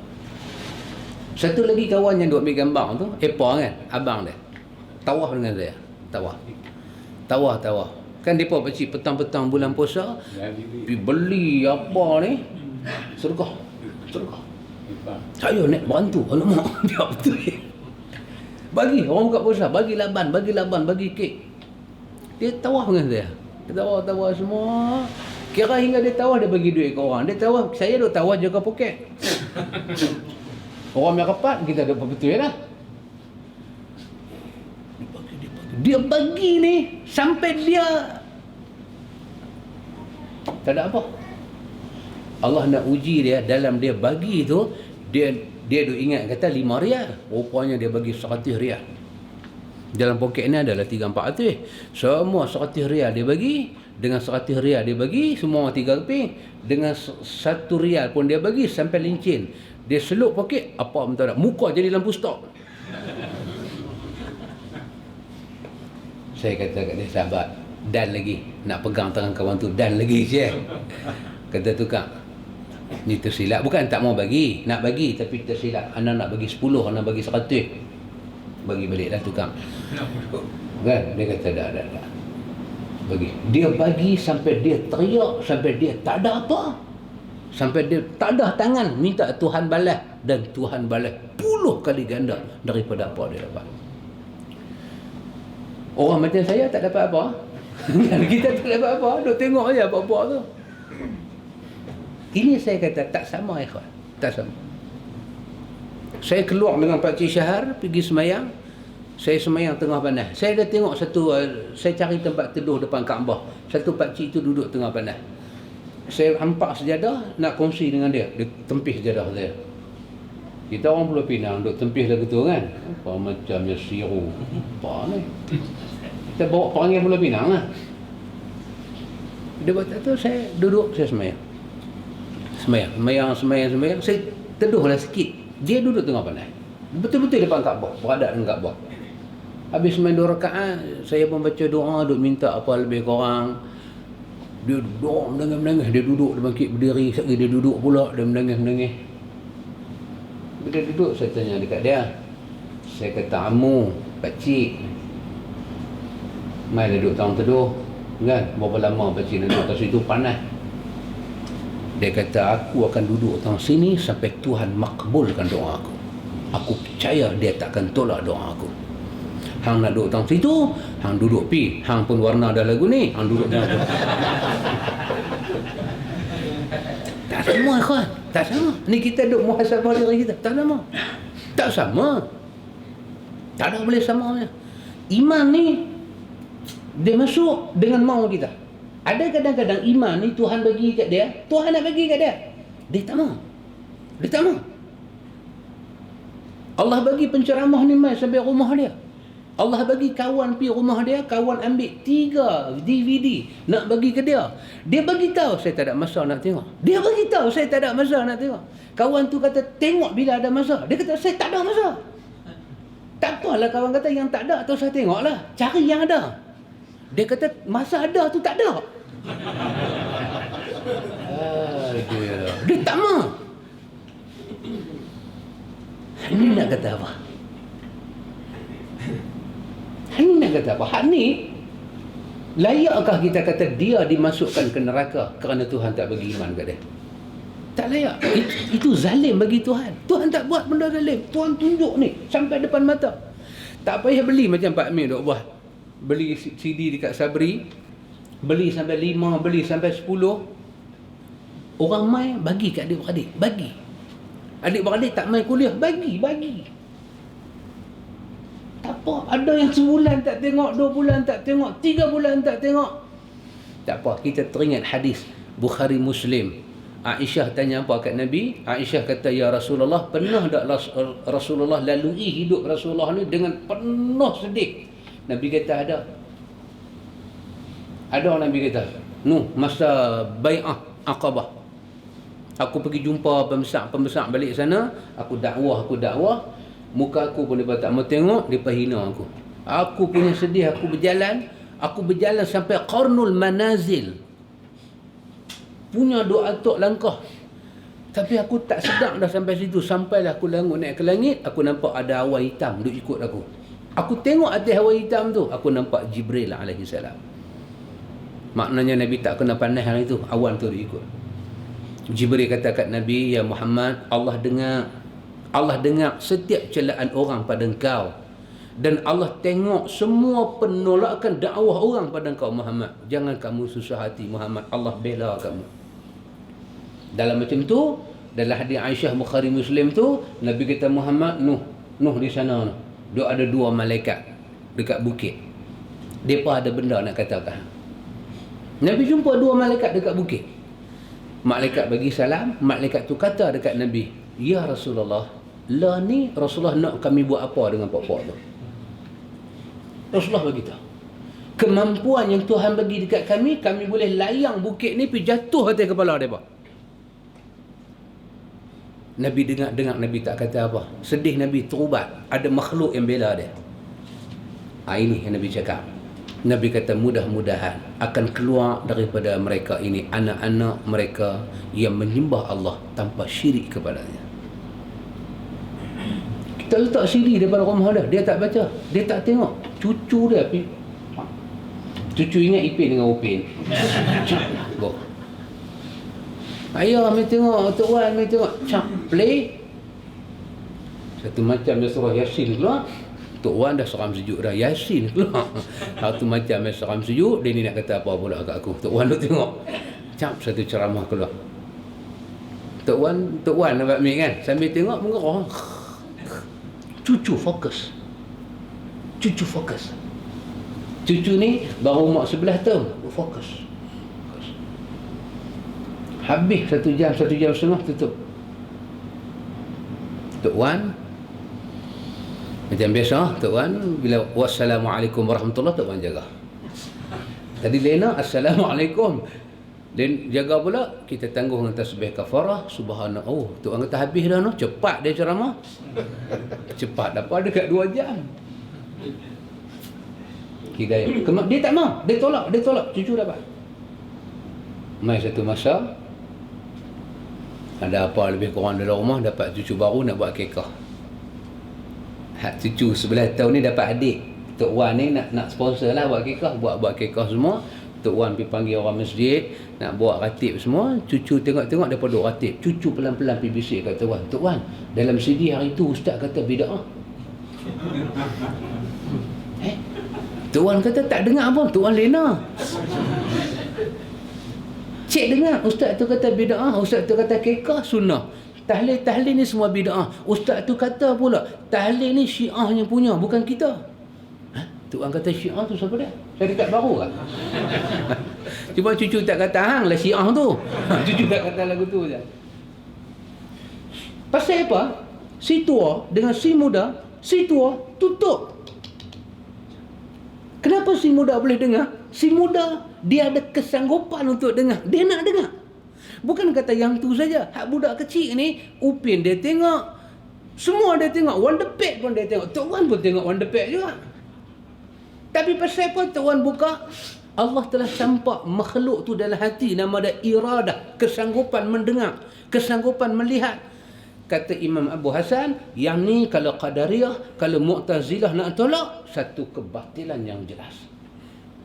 Satu lagi kawan yang duk ambil gambar tu, Epa kan, abang dia. Tawaf dengan saya. Tawaf. Kan depa pakcik petang-petang bulan puasa, pergi beli apa ni? Sedekah. Saya nak bantu. Alamak, dia betul. Bagi orang buka puasa, bagi laban, bagi kek. Dia tawaf dengan saya. Dia tawaf semua. Kira hingga dia tawaf, dia bagi duit ke orang. Dia tawaf, saya duk tawaf jaga poket. Orang yang rapat, kita duk betul lah. Dia bagi ni sampai dia tak ada apa. Allah nak uji dia dalam dia bagi tu, dia duk ingat kata 5 rial. Rupanya dia bagi 100 rial. Dalam poket ni adalah 3-400. Semua 100 rial dia bagi. Dengan 100 rial dia bagi, semua 3 keping. Dengan 1 rial pun dia bagi sampai lincin. Dia seluk poket, apa pun tak ada. Muka jadi lampu stop. Saya kata kat dia, sahabat, dan lagi. Nak pegang tangan kawan tu, dan lagi je. Kata tukang, ni tersilap. Bukan tak mau bagi, nak bagi tapi tersilap. Anak nak bagi 10, anak bagi 100. Bagi baliklah tukang. Kan? Dia kata dah. Bagi. Dia bagi sampai dia teriak, sampai dia tak ada apa. Sampai dia tak ada tangan, minta Tuhan balas, dan Tuhan balas 10 kali ganda daripada apa dia dapat. Orang macam saya tak dapat apa. Kita tak dapat apa, duk tengok aja apa-apa tu. Ini saya kata tak sama ikhwan, tak sama. Saya keluar dengan Pakcik Syahar pergi semayang. Saya semayang tengah panas. Saya dah tengok satu, saya cari tempat teduh depan Kaabah. Satu pakcik itu duduk tengah panas. Saya hampak sejadah, nak kongsi dengan dia. Dia tempih sejadah saya. Kita orang Pulau Pinang, duduk tempih lagu tu kan. Apa macamnya siru. Apa ni? Kita bawa perangai Pulau Pinang lah. Dia kata tu, saya duduk, saya semayang. Semayang. Saya teduhlah sikit. Dia duduk tengah panas. Betul-betul depan Kaabah, berada dengan Kaabah. Habis main 2 rakaat, saya pun baca doa, duk minta apa lebih kurang. Dia duduk menangis-menangis, dia duduk, dia bangkit berdiri, sekali dia duduk pula, dia menangis-menangis. Bila duduk, saya tanya dekat dia. Saya kata, Amu, pakcik, mai duduk tang teduh, kan? Berapa lama pakcik duduk atas situ, panas. Dia kata, aku akan duduk tang sini sampai Tuhan makbulkan doa aku. Aku percaya dia takkan tolak doa aku. Hang nak duduk tang situ, hang duduk pi. Hang pun warna dah lagu ni, hang duduk tang tu. Tak sama, kawan. Tak sama. Ni kita duk muhasabah diri kita. Tak sama. Tak sama. Tak ada boleh sama. Iman ni, dia masuk dengan mau kita. Ada kadang-kadang iman ni Tuhan bagi kat dia, Tuhan nak bagi kat dia. Dia tak mau. Dia tak mau. Allah bagi penceramah ni mai sampai rumah dia. Allah bagi kawan pi rumah dia, kawan ambil 3 DVD nak bagi ke dia. Dia bagi tahu saya tak ada masa nak tengok. Dia bagi tahu saya tak ada masa nak tengok. Kawan tu kata tengok bila ada masa. Dia kata saya tak ada masa. Tak apalah kawan kata yang tak ada tu saya tengoklah. Cari yang ada. Dia kata masa ada tu tak ada. Dia tak mau. Ini nak kata apa? Ini nak kata apa? Hak ni, layakkah kita kata dia dimasukkan ke neraka kerana Tuhan tak bagi iman kat dia? Tak layak. Itu zalim bagi Tuhan. Tuhan tak buat benda zalim. Tuhan tunjuk ni sampai depan mata. Tak payah beli macam Pak Amir duk buat. Beli CD dekat Sabri, beli sampai 5, beli sampai 10. Orang mai bagi kat adik-beradik, bagi. Adik-beradik tak mai kuliah, bagi. Tak apa, ada yang sebulan tak tengok, 2 bulan tak tengok, 3 bulan tak tengok. Tak apa, kita teringat hadis Bukhari Muslim. Aisyah tanya apa kat Nabi? Aisyah kata, ya Rasulullah, pernah tak Rasulullah lalui hidup Rasulullah ni dengan penuh sedih? Nabi kata ada. Ada Nabi kata, masa bai'ah Aqabah. Aku pergi jumpa pembesar balik sana, aku dakwah. Muka aku pun dia tak mau tengok, dia hina aku. Aku punya sedih, aku berjalan sampai Qarnul Manazil. Punya doa tok langkah. Tapi aku tak sedap dah sampai situ. Sampailah aku langut naik ke langit, aku nampak ada awan hitam duk ikut aku. Aku tengok atas awan hitam tu, aku nampak Jibril alaihi salam. Maknanya Nabi tak kena panas hari itu, awan tu duk ikut. Jibril kata kat Nabi, ya Muhammad, Allah dengar setiap celaan orang pada engkau, dan Allah tengok semua penolakan dakwah orang pada engkau Muhammad. Jangan kamu susah hati Muhammad, Allah bela kamu. Dalam macam tu, dalam hadis Aisyah Bukhari Muslim tu, Nabi kata Muhammad, Nuh di sana, dia ada 2 malaikat dekat bukit. Depa ada benda nak katakan. Nabi jumpa 2 malaikat dekat bukit. Malaikat bagi salam, malaikat tu kata dekat Nabi, ya Rasulullah, lah ni Rasulullah nak kami buat apa dengan pok-pok tu? Rasulullah bagi tahu, kemampuan yang Tuhan bagi dekat kami boleh layang bukit ni pergi jatuh atas kepala mereka. Nabi dengar Nabi tak kata apa. Sedih Nabi terubat, ada makhluk yang bela dia. Ini yang Nabi cakap. Nabi kata mudah-mudahan akan keluar daripada mereka ini anak-anak mereka yang menyembah Allah tanpa syirik kepadanya. Kita letak CD daripada rumah dia tak baca, dia tak tengok. Cucu dia cucu ingat Ipin dengan Upin. Ayah mai tengok, Tok Wan mai tengok. Play. Satu macam dia surah Yasin keluar. Tok Wan dah seram sejuk dah, Yasin keluar. Satu macam dia seram sejuk, dia ni nak kata apa pula kat aku. Tok Wan duk tengok. Satu ceramah keluar. Tok Wan nampak mik kan, sambil tengok mengerah. Cucu fokus. Cucu ni baru umur 11 tahun, fokus. Habis 1 jam setengah tutup. Tok Wan macam biasa, Tok Wan bila wassalamualaikum warahmatullahi, Tok Wan jaga. Tadi Lena assalamualaikum, dan jaga pula, kita tangguh dengan tasbih kafarah, subhanallah. Oh, Tok Wan kata habis dah cepat dia ceramah. Cepat dapat dekat 2 jam. hidayah. Dia tak mau, dia tolak, cucu dapat. Mai satu masa ada apa lebih kurang dalam rumah, dapat cucu baru nak buat kekah. Cucu sebelah tahun ni dapat adik. Tok Wan ni nak sponsor lah buat kekah, buat kekah semua. Tok Wan pergi panggil orang masjid, nak buat ratib semua. Cucu tengok-tengok daripada duk ratib. Cucu pelan-pelan pergi bisik kat Tok Wan. Tok Wan, dalam CD hari tu ustaz kata bid'ah. Tok Wan kata tak dengar pun, Tok Wan lena. Cik dengar, ustaz tu kata bid'ah, ustaz tu kata kekah sunnah. Tahlil ni semua bid'ah. Ustaz tu kata pula, tahlil ni Syiahnya punya, bukan kita. Tok Wan kata Syiah tu siapa dia? Syarikat baru kan? Cuma cucu tak kata hang lah Syiah tu. Cucu tak kata lagu tu je. Pasal apa? Si tua dengan si muda, si tua tutup. Kenapa si muda boleh dengar? Si muda dia ada kesanggupan untuk dengar. Dia nak dengar. Bukan kata yang tu saja. Hak budak kecil ni, Upin dia tengok. Semua dia tengok. Wonder Pet pun dia tengok. Tok Wan pun tengok Wonder Pet juga. Tapi pasal apa Tok Wan buka? Allah telah campak makhluk tu dalam hati. Nama dia iradah. Kesanggupan mendengar. Kesanggupan melihat. Kata Imam Abu Hasan, yang ni kalau Qadariyah, kalau Mu'tazilah nak tolak, satu kebatilan yang jelas.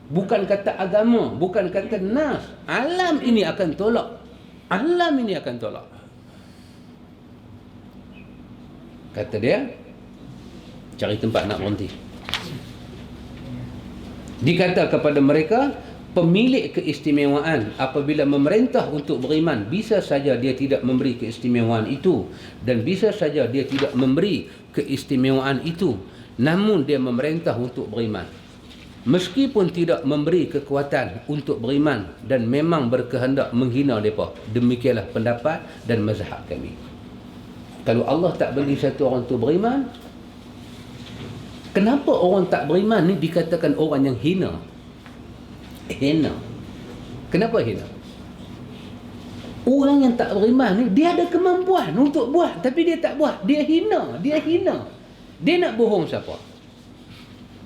Bukan kata agama, bukan kata nas. Alam ini akan tolak. Alam ini akan tolak. Kata dia, cari tempat nak berhenti. Dikata kepada mereka, pemilik keistimewaan apabila memerintah untuk beriman, bisa saja dia tidak memberi keistimewaan itu, dan bisa saja dia tidak memberi keistimewaan itu, namun dia memerintah untuk beriman. Meskipun tidak memberi kekuatan untuk beriman dan memang berkehendak menghina mereka. Demikianlah pendapat dan mazhab kami. Kalau Allah tak bagi satu orang tu beriman, kenapa orang tak beriman ni dikatakan orang yang hina? Hina. Kenapa hina? Orang yang tak beriman ni, dia ada kemampuan untuk buat, tapi dia tak buat. Dia hina. Dia hina. Dia nak bohong siapa?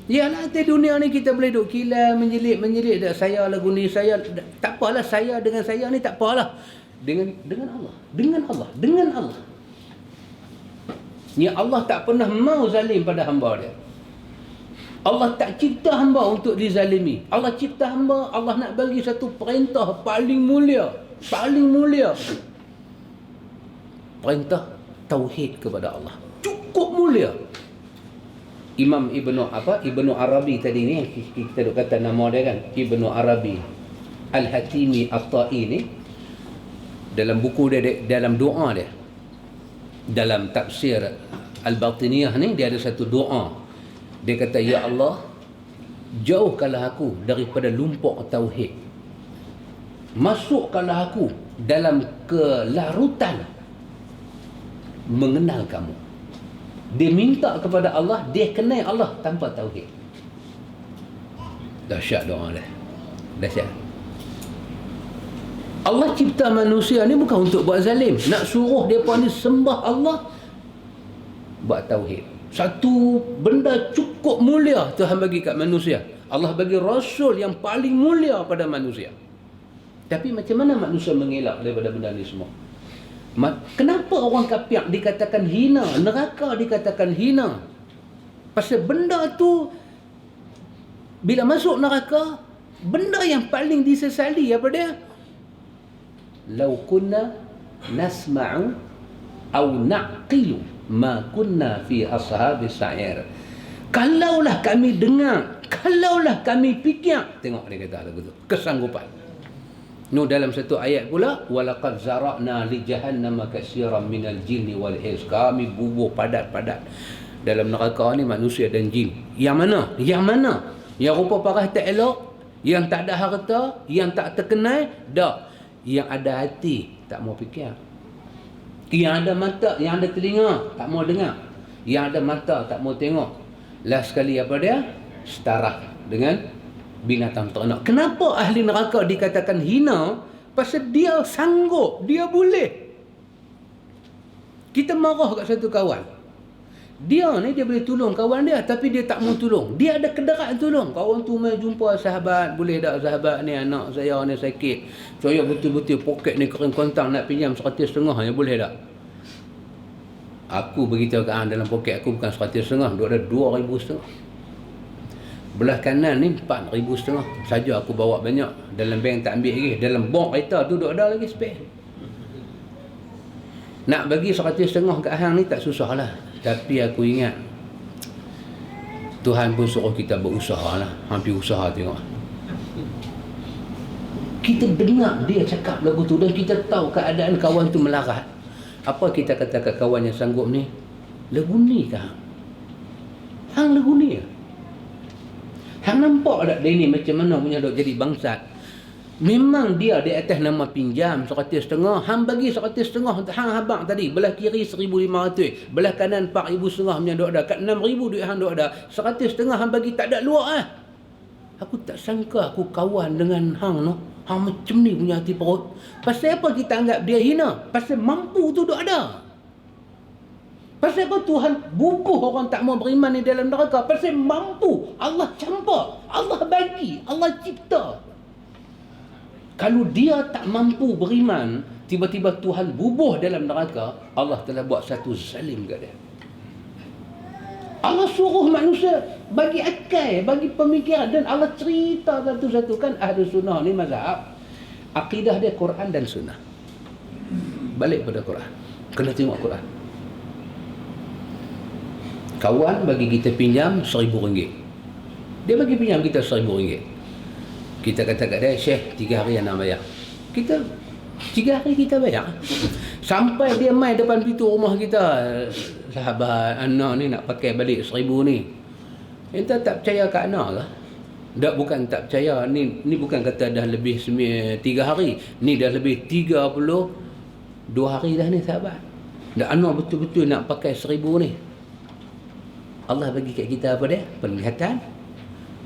Yalah, di dunia ni kita boleh duk kilat, menjelit, dah saya lagu ni, saya tak apalah, saya dengan saya ni tak apalah. Dengan Allah. Dengan Allah. Ya, Allah tak pernah mau zalim pada hamba dia. Allah tak cipta hamba untuk dizalimi. Allah cipta hamba, Allah nak bagi satu perintah paling mulia. Perintah tauhid kepada Allah. Cukup mulia. Imam Ibnu Arabi tadi ni, kita duk kata nama dia kan, Ibnu Arabi Al-Hatimi At-Ta'i ni, dalam buku dia, dalam doa dia, dalam tafsir Al-Batiniyah ni, dia ada satu doa. Dia kata, ya Allah, jauhkanlah aku daripada lumpur tauhid, masukkanlah aku dalam kelarutan mengenal kamu. Dia minta kepada Allah, dia kenal Allah tanpa tauhid. Dahsyat doa dia. Dahsyat. Allah cipta manusia ni bukan untuk buat zalim. Nak suruh mereka ni sembah Allah, buat tauhid. Satu benda cukup mulia Tuhan bagi kat manusia. Allah bagi Rasul yang paling mulia pada manusia. Tapi macam mana manusia mengelak daripada benda ni semua? Kenapa orang kafir dikatakan hina, neraka dikatakan hina? Pasal benda tu bila masuk neraka, benda yang paling disesali apa dia? Lau kunna nasma'u aw naqilu ma kunna fi ashabis sa'ir. Kalaulah kami dengar, kalaulah kami fikir, tengok dia kata lagu tu, kesanggupan. Dalam satu ayat pula, walaqad zara'na li jahannama katsiran minal jinni wal ins. Kami bubuh padat-padat dalam neraka ni manusia dan jin. Yang mana? Yang rupa parah tak elok, yang tak ada harta, yang tak terkenal, dak. Yang ada hati tak mau fikir. Yang ada mata, yang ada telinga tak mau dengar. Yang ada mata tak mau tengok. Last sekali apa dia? Setara dengan binatang ternak. Kenapa ahli neraka dikatakan hina? Pasal dia sanggup, dia boleh. Kita marah kat satu kawan, Dia ni dia boleh tolong kawan dia, tapi dia tak mau tolong. Dia ada kedarat tolong. Kawan tu mai jumpa sahabat, boleh tak sahabat ni, anak saya ni sakit. Saya betul-betul poket ni kering kontang nak pinjam 150 ya, boleh tak? Aku beritahu ke hang, dalam poket aku bukan 150, duk ada 2,500. Belah kanan ni 4,500 saja aku bawa banyak. Dalam bank tak ambil lagi. Dalam bok kereta tu duk ada lagi spare. Nak bagi 150 kat hang ni tak susah lah. Tapi aku ingat Tuhan pun suruh kita berusaha lah. Hampir usaha tengok. Kita dengar dia cakap lagu tu dan kita tahu keadaan kawan tu melarat. Apa kita kata kat kawan yang sanggup ni? Lagu ni ke hang? Hang lagu ni ke? Hang nampak tak dia ni macam mana punya dok jadi bangsat? Memang dia di atas nama pinjam 150, hang bagi 150 untuk hang habang tadi, belah kiri 1,500, belah kanan 4,500 punya dok ada, kat 6,000 duit hang dok ada, 150 hang bagi tak ada luar ah. Aku tak sangka aku kawan dengan hang no. Hang macam ni punya hati perut. Pasal apa kita anggap dia hina? Pasal mampu tu dok ada. Pasal apa Tuhan bubuh orang tak mau beriman ni dalam neraka? Pasal mampu. Allah campur, Allah bagi, Allah cipta. Kalau dia tak mampu beriman, tiba-tiba Tuhan bubuh dalam neraka, Allah telah buat satu zalim kat dia. Allah suruh manusia bagi akal, bagi pemikiran, dan Allah cerita satu-satu. Kan ahli sunnah ni mazhab, akidah dia Quran dan sunnah. Balik pada Quran, kena tengok Quran. Kawan bagi kita pinjam RM1,000. Dia bagi pinjam kita RM1,000. Kita kata kat dia, Syekh 3 hari yang nak bayar. Kita 3 hari kita bayar. Sampai dia mai depan pintu rumah kita, sahabat, anak ni nak pakai balik 1,000 ni. Kita tak percaya kat anak ke? Tak, bukan tak percaya. Ni bukan kata dah lebih 3 hari. Ni dah lebih 32 hari dah ni sahabat. Dan anak betul-betul nak pakai 1,000 ni. Allah bagi kat kita apa dia? Penglihatan,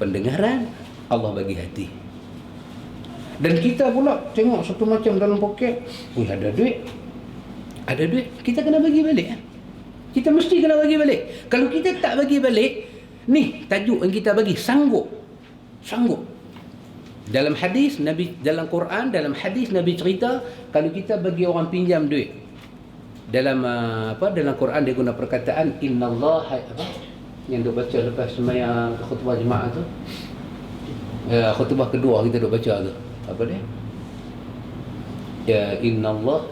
pendengaran, Allah bagi hati. Dan kita pula tengok satu macam dalam poket, ada duit. Ada duit, kita kena bagi balik. Kita mesti kena bagi balik. Kalau kita tak bagi balik, ni tajuk yang kita bagi, sanggup. Sanggup. Dalam hadis Nabi, dalam Quran, dalam hadis Nabi cerita, kalau kita bagi orang pinjam duit, dalam dalam Quran dia guna perkataan innallaha yang duk baca lepas sembahyang khutbah jemaah tu. Khutbah kedua kita duk baca tu. Apa dia? Ya innallah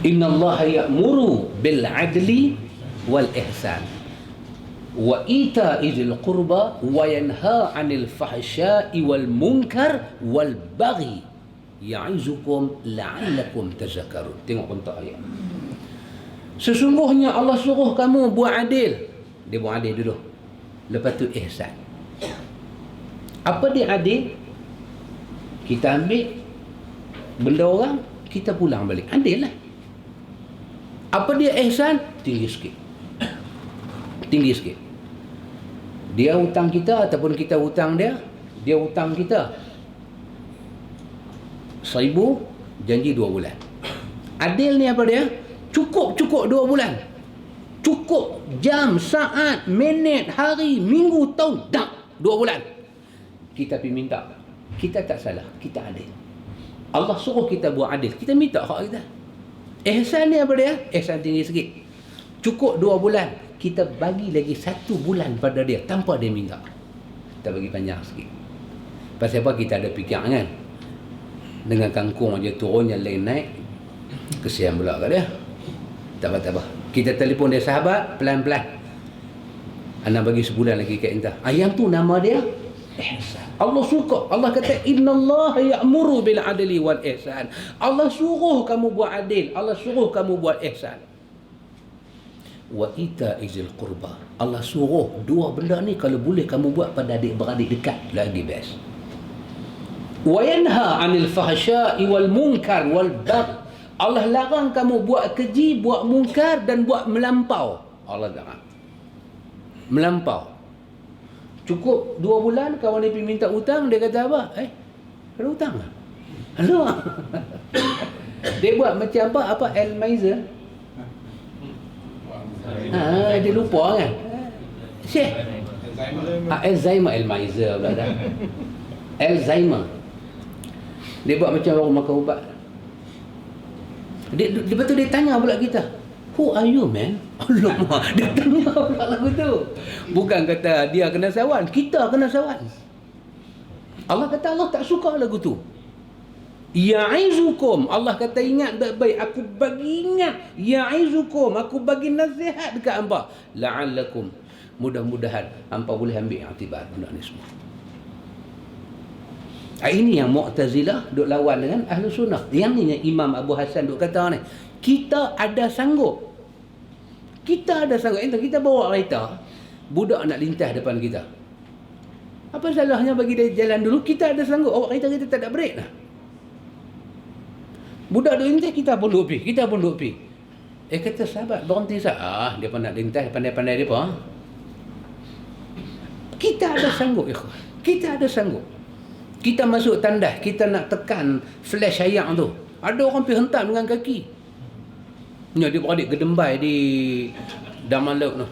innallaha ya'muru bil 'adli wal ihsan wa ita'izil qurba wa yanha 'anil fahsya'i wal munkar wal baghi ya'izukum la'allakum tazakkarun. Tengok bentuk ayat. Sesungguhnya Allah suruh kamu buat adil. Dia buat adil dulu. Lepas tu ihsan. Apa dia adil? Kita ambil benda orang, kita pulang balik. Adil lah. Apa dia ihsan? Tinggi sikit. Tinggi sikit. Dia hutang kita ataupun kita hutang dia, dia hutang kita 1,000, janji 2 bulan. Adil ni apa dia? Cukup 2 bulan. Cukup jam, saat, minit, hari, minggu, tahun, dah 2 bulan. Kita pergi minta. Kita tak salah, kita adil. Allah suruh kita buat adil, kita minta hak kita. Ihsan ni apa dia? Ihsan tinggi sikit. Cukup 2 bulan, kita bagi lagi 1 bulan pada dia tanpa dia minta. Kita bagi panjang sikit. Pasal apa? Kita ada fikiran kan? Dengan kangkung aja turun, yang lain naik, kesian pula kat dia. Tak apa. Kita telefon dia sahabat, pelan-pelan. Ana bagi sebulan lagi kat entah. Yang tu nama dia ihsan. Allah suka. Allah kata innallaha ya'muru bil 'adli wal ihsan. Allah suruh kamu buat adil, Allah suruh kamu buat ihsan. Wa ita'izil qurba. Allah suruh 2 benda ni kalau boleh kamu buat pada adik-beradik dekat, lagi best. Wa yanha 'anil fahsya'i wal munkar wal baghi. Allah larang kamu buat keji, buat mungkar dan buat melampau. Allah larang. Melampau. Cukup 2 bulan kawan dia pergi minta hutang, dia kata apa? Ada hutang lah. Dia buat macam apa? Al-Maiza. Dia lupa kan. Syekh Alzheimer, Alzheimer pula dah. Alzheimer. Dia buat macam orang makan ubat. Lepas tu dia tanya pula kita, who are you, man? Alamak, dia tanya pula lagu tu. Bukan kata dia kena sawan, kita kena sawan. Allah kata Allah tak suka lagu tu. Ya'izukum, Allah kata ingat baik-baik, aku bagi ingat. Ya'izukum, aku bagi nasihat dekat hangpa. La'allakum, mudah-mudahan hangpa boleh ambil iktibar benda ni semua. Ini yang Mu'tazilah duk lawan dengan Ahlu Sunnah. Yang ni yang Imam Abu Hasan duk kata ni, kita ada sanggup. Kita ada sanggup. Entah kita bawa kereta, budak nak lintas depan kita. Apa salahnya bagi dia jalan dulu? Kita ada sanggup. Awak kereta kita tak ada brek lah. Budak duk lintas, kita pun duk pergi. Kita pun duk pergi. Kata sahabat, berhenti sah. Dia pun nak lintas, pandai-pandai dia pun. Kita ada sanggup, ikhwan. Kita ada sanggup. Kita masuk tandas, kita nak tekan flash ayak tu. Ada orang pergi hentam dengan kaki. Ya, dia beradik gedembai di Daman Laut tu.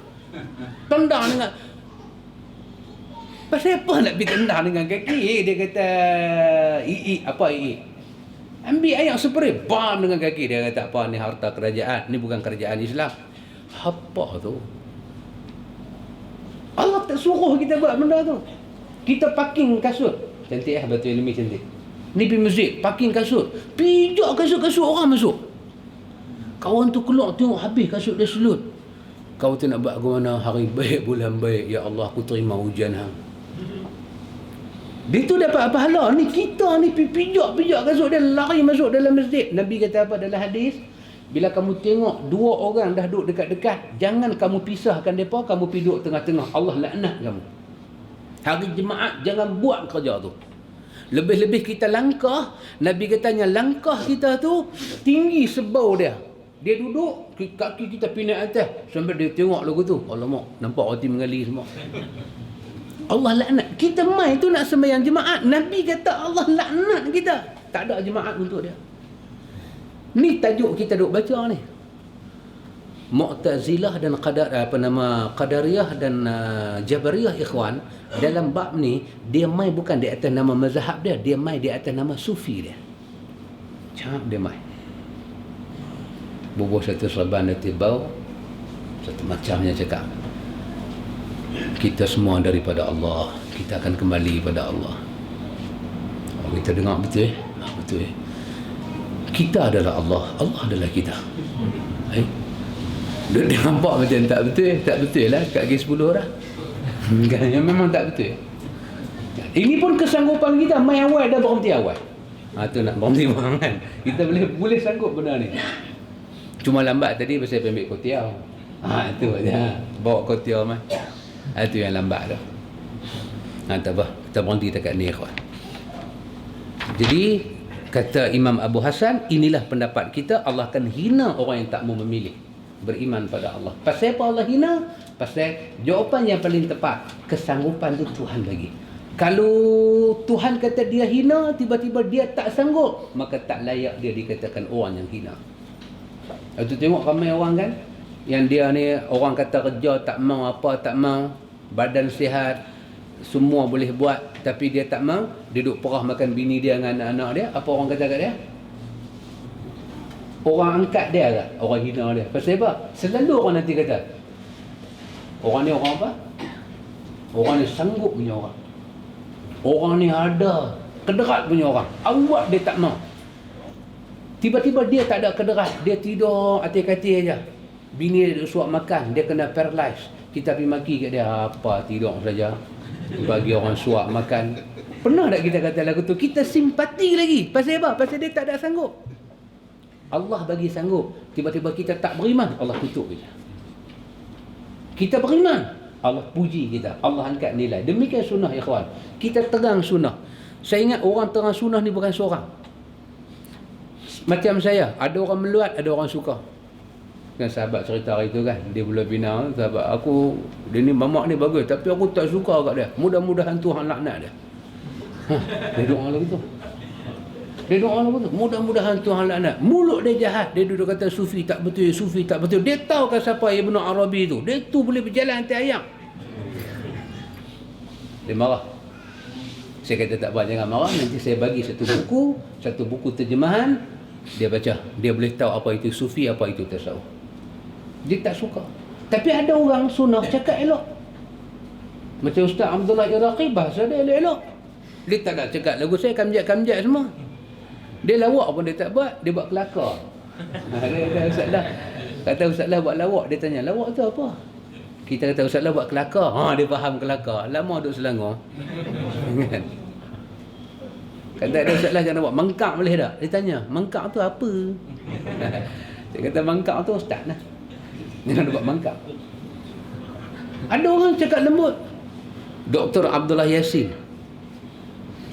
Tendang dengan... Pasal apa nak pergi tendang dengan kaki? Dia kata, apa ambil ayak spray, bam dengan kaki. Dia kata, apa ni harta kerajaan? Ni bukan kerajaan Islam. Apa tu? Allah tak suruh kita buat benda tu. Kita parking kasut. Cantik batu ilmi cantik. Ni pergi masjid, parking kasut. Pijak kasut-kasut orang masuk. Kawan tu keluar tengok habis kasut dia selut. Kau tu nak buat ke mana? Hari baik, bulan baik. Ya Allah, aku terima hujan hang. Dia tu dapat pahala. Ni kita ni pijak kasut dia, lari masuk dalam masjid. Nabi kata apa dalam hadis? Bila kamu tengok dua orang dah duduk dekat-dekat, jangan kamu pisahkan mereka, kamu pergi duduk tengah-tengah. Allah laknat kamu. Hari Jumaat jangan buat kerja tu. Lebih-lebih kita langkah, Nabi katanya langkah kita tu tinggi sebau dia. Dia duduk, kaki kita pindah atas sampai dia tengok lagu tu. Alamak, nampak roti mengali semua. Allah laknat. Kita mai tu nak sembahyang Jumaat, Nabi kata Allah laknat kita. Tak ada Jumaat untuk dia. Ni tajuk kita duk baca ni. Mu'tazilah dan Qadariyah dan Jabariyah, ikhwan, dalam bab ni dia mai bukan di atas nama mazhab dia, dia mai di atas nama sufi dia. Cak dia mai. Bubuh satu serban nanti bau satu macamnya cakap. Kita semua daripada Allah, kita akan kembali pada Allah. Oh, kita dengar betul betul. Kita adalah Allah, Allah adalah kita. Dia nampak macam tak betul lah kat G10 dah. Kan memang tak betul. Ini pun kesanggupan kita, mai awal dah berhenti awal. Tu nak berhenti bang kan. Kita boleh sanggup benda ni. Cuma lambat tadi pasal ambil kotiau. Itu aja. Bawa kotiau mah. Itu yang lambat dah. Tak apa, kita berhenti dekat ni ikhwan. Jadi kata Imam Abu Hasan, inilah pendapat kita, Allah akan hina orang yang tak mau memilih beriman pada Allah. Pasal apa Allah hina? Pasal jawapan yang paling tepat, kesanggupan tu Tuhan bagi. Kalau Tuhan kata dia hina, tiba-tiba dia tak sanggup, maka tak layak dia dikatakan orang yang hina. Itu tengok ramai orang kan, yang dia ni orang kata kerja tak mau, apa tak mau, badan sihat, semua boleh buat, tapi dia tak mau, dia duduk perah makan bini dia dengan anak-anak dia. Apa orang kata kat dia? Orang angkat dia ke? Orang hina dia. Pasal apa? Selalu orang nanti kata, orang ni orang apa? Orang ni sanggup punya orang. Orang ni ada kederat punya orang. Awak dia tak mau. Tiba-tiba dia tak ada kederat, dia tidur atik-atik aja. Bini dia suap makan, dia kena paralyze. Kita pergi maki kat dia, apa tidur saja. Bagi orang suap makan. Pernah tak kita kata lagu tu? Kita simpati lagi. Pasal apa? Pasal dia tak ada sanggup. Allah bagi sanggup. Tiba-tiba kita tak beriman, Allah tutup kita. Kita beriman, Allah puji kita. Allah angkat nilai. Demikian sunnah ikhwan. Kita terang sunnah. Saya ingat orang terang sunnah ni bukan seorang. Macam saya, ada orang meluat, ada orang suka. Kan sahabat cerita hari tu kan, dia Pulau Pinang, sahabat aku, dia ni mamak ni bagus, tapi aku tak suka kat dia. Mudah-mudahan Tuhan laknat dia. Dia doa lagu tu. Dia doa apa tu? Mudah-mudahan Tuhan laknat. Mulut dia jahat. Dia duduk kata sufi tak betul, sufi tak betul. Dia tahu kan siapa Ibn Arabi tu. Dia tu boleh berjalan atas ayam. Dia marah. Saya kata tak apa, jangan marah. Nanti saya bagi satu buku terjemahan. Dia baca. Dia boleh tahu apa itu sufi, apa itu tasawuf. Dia tak suka. Tapi ada orang sunnah cakap elok. Macam Ustaz Abdullah Iraqi, bahasa dia elok-elok. Dia tak nak cakap lagu saya kamjat-kamjat semua. Dia lawak pun dia tak buat, dia buat kelakar. Dia kata Ustaz Lah, kata Ustaz Lah buat lawak, dia tanya lawak tu apa? Kita kata Ustaz Lah buat kelakar. Dia faham kelakar. Lama duduk Selangor. Kata dia Ustaz Lah jangan buat mengkak boleh tak? Dia tanya, mengkak tu apa? Dia kata mengkak tu Ustaz lah. Jangan buat mengkak. Ada orang cakap lembut. Dr. Abdullah Yassin.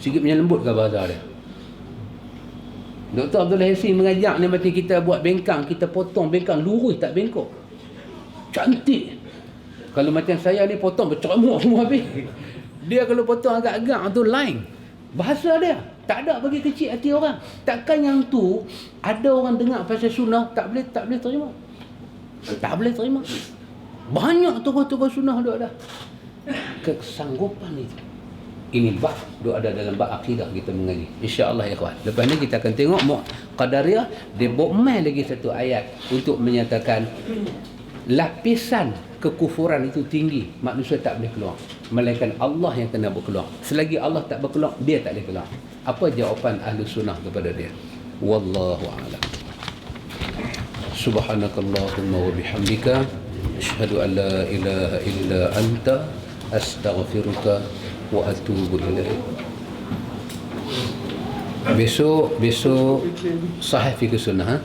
Sikit punya lembut ke bahasa dia? Dr. Abdullah Yassin mengajak ni macam kita buat bengkang, kita potong bengkang lurus tak bengkok. Cantik. Kalau macam saya ni potong bercamuk semua habis. Dia kalau potong agak-agak tu line. Bahasa dia tak ada bagi kecil hati orang. Takkan yang tu ada orang dengar pasal sunnah tak boleh terima. Tak boleh terima. Banyak tokoh-tokoh sunnah duk ada. Kesanggupan itu. Ini bab duk ada dalam bab akidah kita mengaji. Insya-Allah ya kawan. Lepas ni kita akan tengok Qadariyah dia bokmai lagi satu ayat untuk menyatakan lapisan kekufuran itu tinggi, manusia tak boleh keluar. Melainkan Allah yang kena berkeluar. Selagi Allah tak berkeluar, dia tak boleh keluar. Apa jawapan ahli sunnah kepada dia? Wallahu a'lam. Subhanakallahumma wa bihamdika asyhadu an la ilaha illa anta astaghfiruka wa atubu ilaik. Besok sahih fikih sunnah.